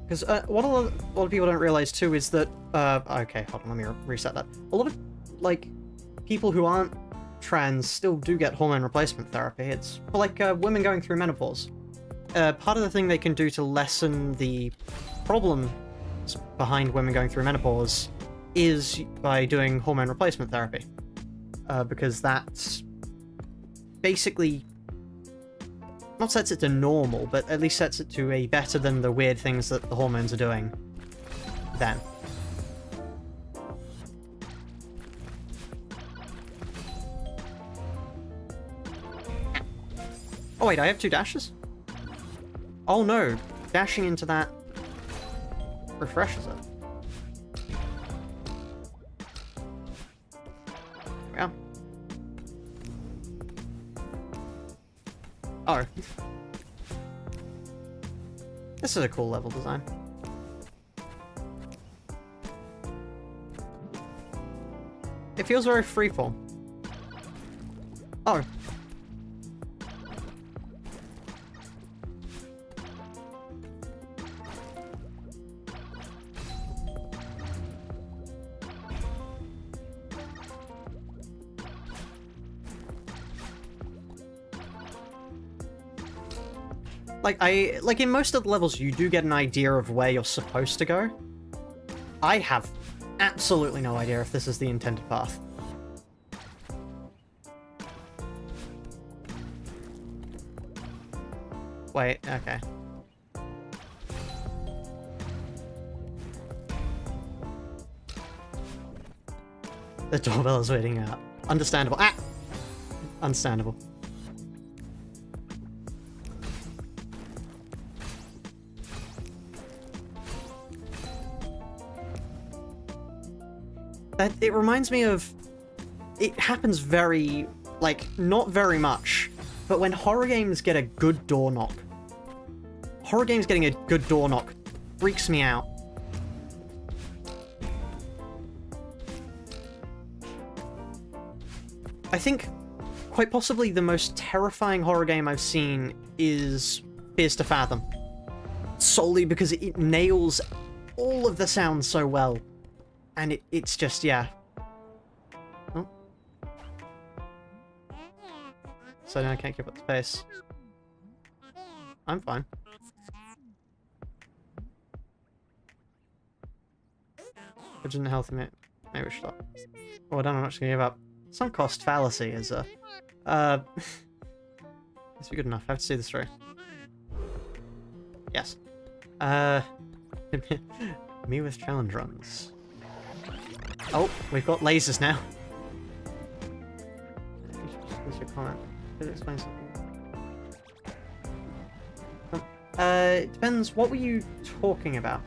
Because what a lot of people don't realize too is that, okay, hold on, let me reset that. A lot of, like, people who aren't trans still do get hormone replacement therapy. It's for, like, women going through menopause. Part of the thing they can do to lessen the problem behind women going through menopause is by doing hormone replacement therapy. Because that's basically not sets it to normal, but at least sets it to a better than the weird things that the hormones are doing then. Oh wait, I have 2 dashes? Oh no, dashing into that refreshes it. Yeah. Oh. This is a cool level design. It feels very freeform. Oh. Like in most of the levels, you do get an idea of where you're supposed to go. I have absolutely no idea if this is the intended path. Wait, okay. The doorbell is waiting out. Understandable. Ah! Understandable. It reminds me of... It happens very... like, not very much, but when horror games get a good door knock. Horror games getting a good door knock freaks me out. I think quite possibly the most terrifying horror game I've seen is Fears to Fathom. Solely because it nails all of the sounds so well. And it's just, yeah. Oh. So now I can't keep up the pace. I'm fine. Which isn't healthy, mate. Maybe we should stop. Oh, I don't know how much to give up. Sunk cost fallacy is a... This be good enough. I have to see this through. Yes. Me with challenge runs. Oh, we've got lasers now. What's your comment? Did it explain something? It depends. What were you talking about?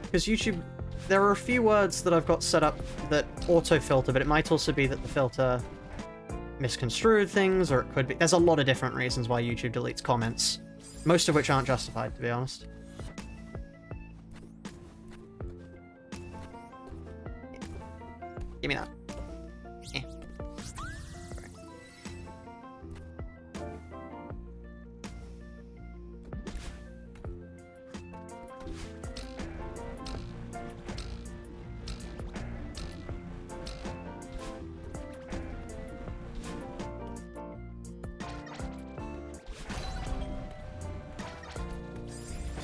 Because YouTube, there are a few words that I've got set up that auto-filter, but it might also be that the filter misconstrued things, or it could be... There's a lot of different reasons why YouTube deletes comments, most of which aren't justified, to be honest. Give me that. Eh.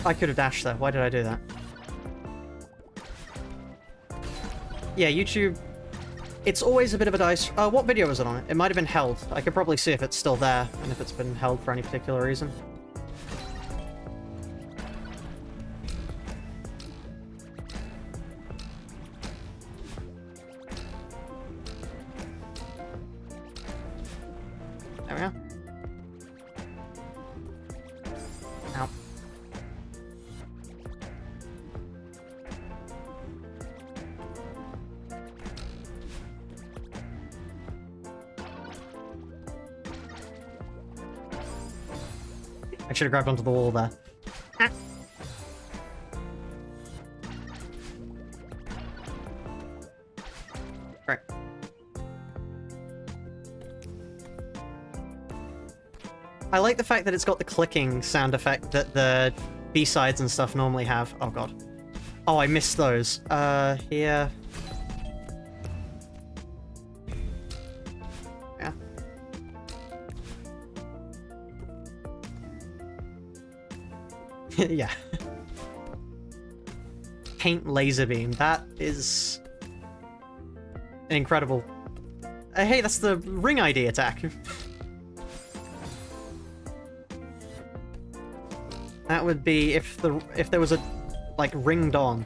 I could have dashed there. Why did I do that? Yeah, YouTube... It's always a bit of a dice... what video was it on? It might have been held. I could probably see if it's still there, and if it's been held for any particular reason. There we are. Ow. I should have grabbed onto the wall there. Ah. I like the fact that it's got the clicking sound effect that the B-sides and stuff normally have. Oh god. Oh, I missed those. Here. Yeah. Yeah. Paint laser beam. That is incredible. Hey, that's the ring ID attack. That would be if there was a like ringed on.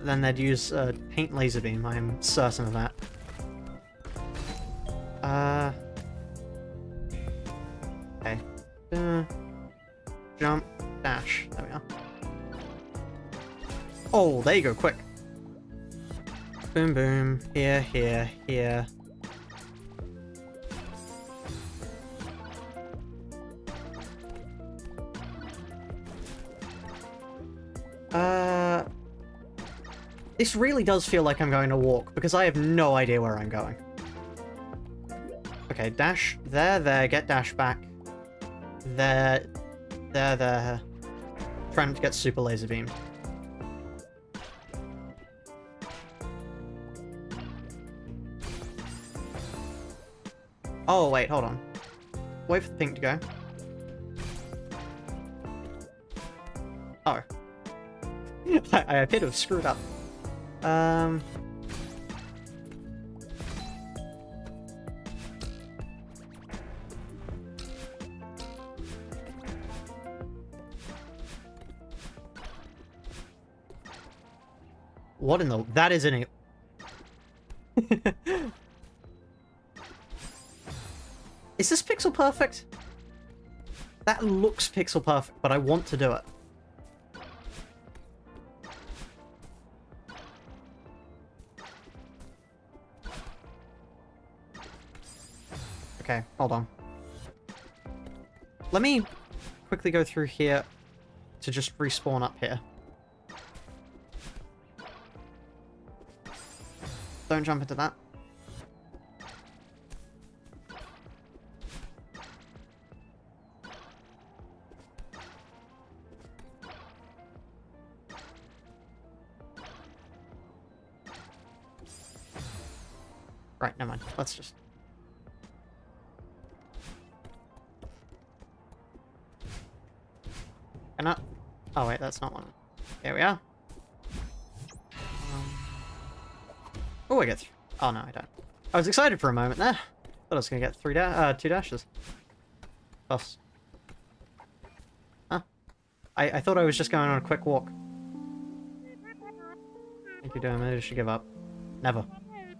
Then they'd use paint laser beam. I am certain of that. Okay. Jump, dash. There we are. Oh, there you go, quick. Boom, boom. Here, here, here. This really does feel like I'm going to walk, because I have no idea where I'm going. Okay, dash. There, get dash back. There. Trying to get super laser beamed. Oh, wait, hold on. Wait for the pink to go. Oh. I appear to have screwed up. What in the... That isn't it. Is this pixel perfect? That looks pixel perfect, but I want to do it. Okay, hold on. Let me quickly go through here to just respawn up here. Don't jump into that. Right, never mind. Let's just... Cannot... Oh wait, that's not one. Here we are. Oh, I get through. Oh no, I don't. I was excited for a moment there. Thought I was gonna get 2 dashes. Plus. Huh? I thought I was just going on a quick walk. Thank you, doing. Maybe I should give up. Never.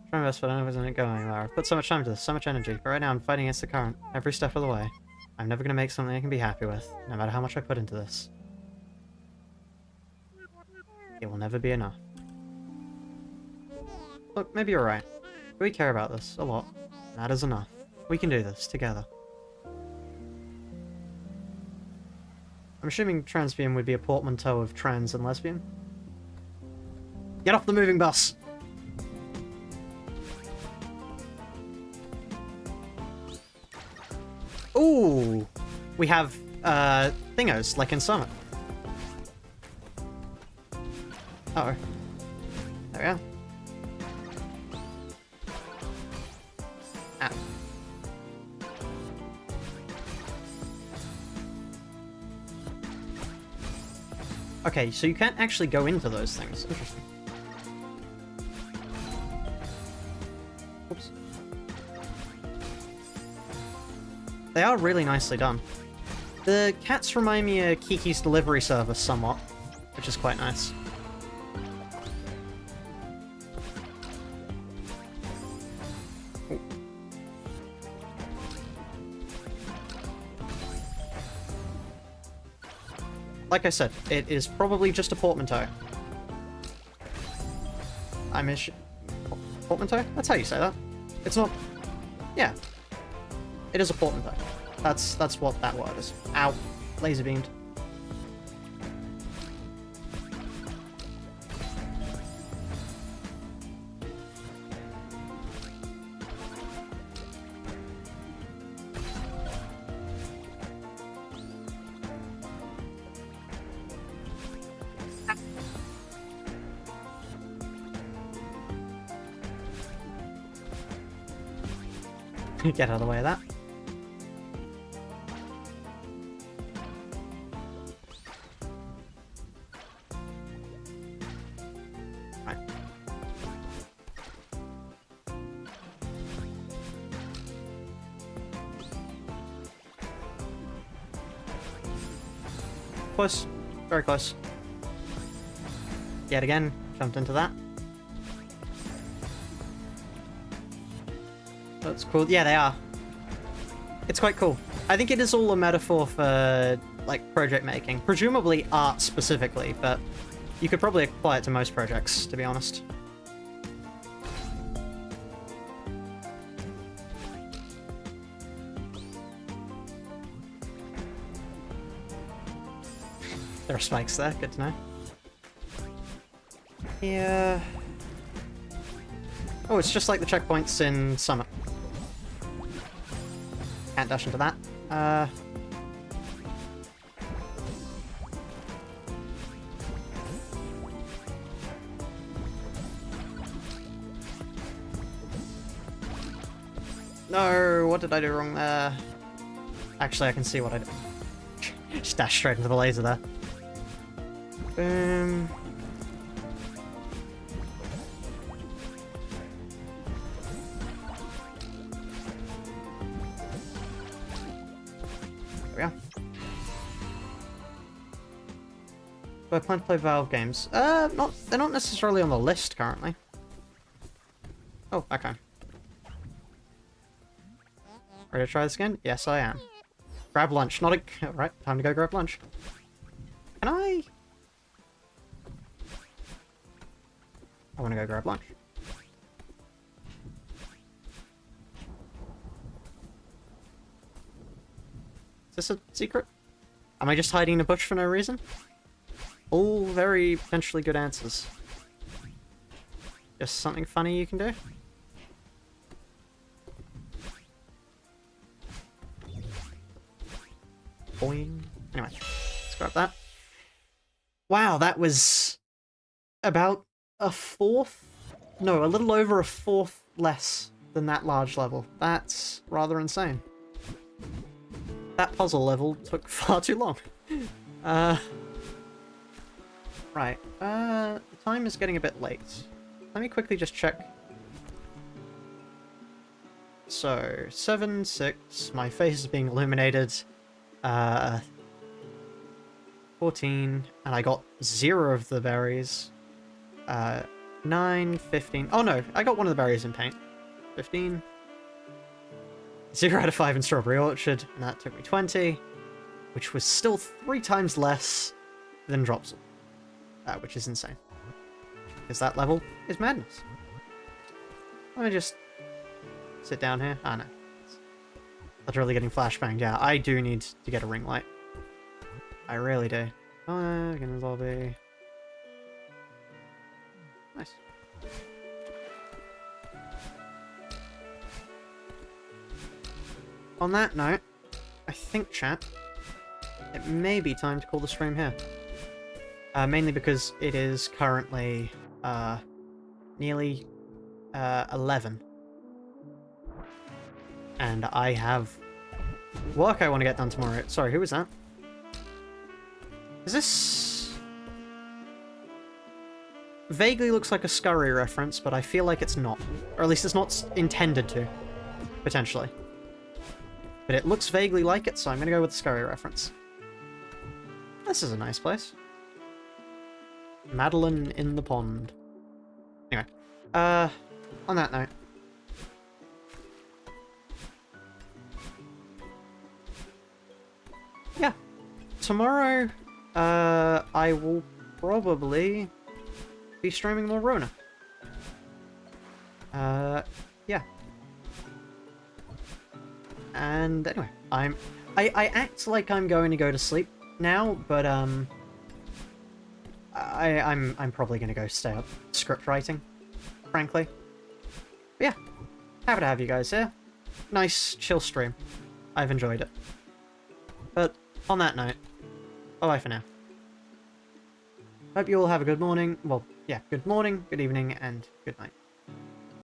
Try my best, but I know isn't going anywhere. I've put so much time into this, so much energy, but right now I'm fighting against the current, every step of the way. I'm never gonna make something I can be happy with, no matter how much I put into this. It will never be enough. Look, maybe you're right. We care about this a lot. That is enough. We can do this together. I'm assuming transbian would be a portmanteau of trans and lesbian. Get off the moving bus! Ooh! We have, thingos, like in Summit. Uh-oh. There we are. Ah. Okay, so you can't actually go into those things. Interesting. Oops. They are really nicely done. The cats remind me of Kiki's Delivery Service somewhat, which is quite nice. Ooh. Like I said, it is probably just a portmanteau. Portmanteau? That's how you say that. It's not... Yeah. It is a portmanteau. That's what that word is. Ow. Laser beamed. Get out of the way of that. Right. Close. Very close. Yet again, jumped into that. That's cool. Yeah, they are. It's quite cool. I think it is all a metaphor for, like, project making. Presumably art specifically, but you could probably apply it to most projects, to be honest. There are spikes there, good to know. Yeah. Oh, it's just like the checkpoints in Summit. Can't dash into that. No, what did I do wrong there? Actually, I can see what I did. Just dash straight into the laser there. Boom. There we are. Do I plan to play Valve games? They're not necessarily on the list currently. Oh, okay. Ready to try this again? Yes, I am. Grab lunch, not a... Right, time to go grab lunch. Can I want to go grab lunch. Is this a secret? Am I just hiding in a bush for no reason? All very potentially good answers. Just something funny you can do? Boing. Anyway, let's grab that. Wow, that was about a fourth? No, a little over a fourth less than that large level. That's rather insane. That puzzle level took far too long. Right. The time is getting a bit late. Let me quickly just check. So, 7, 6, my face is being illuminated. 14, and I got 0 of the berries. 9, 15. Oh no, I got one of the berries in paint. 15. 0 out of 5 in Strawberry Orchard, and that took me 20, which was still 3 times less than Dropsel, which is insane. Because that level is madness. Let me just sit down here. Ah, no. Literally getting flashbanged. Yeah, I do need to get a ring light. I really do. Oh, again in the lobby. Nice. On that note, I think, chat, it may be time to call the stream here. Mainly because it is currently nearly 11. And I have work I want to get done tomorrow. Sorry, who was that? Is this... Vaguely looks like a Scurry reference, but I feel like it's not. Or at least it's not intended to. Potentially. But it looks vaguely like it, so I'm going to go with the Scurry reference. This is a nice place. Madeline in the pond. Anyway. On that note. Yeah. Tomorrow, I will probably be streaming more Rona. Yeah. And anyway, I act like I'm going to go to sleep now, but I'm probably gonna go stay up script writing, frankly. But yeah, happy to have you guys here. Nice chill stream. I've enjoyed it. But on that note, bye-bye for now. Hope you all have a good morning. Well, yeah, good morning, good evening, and good night.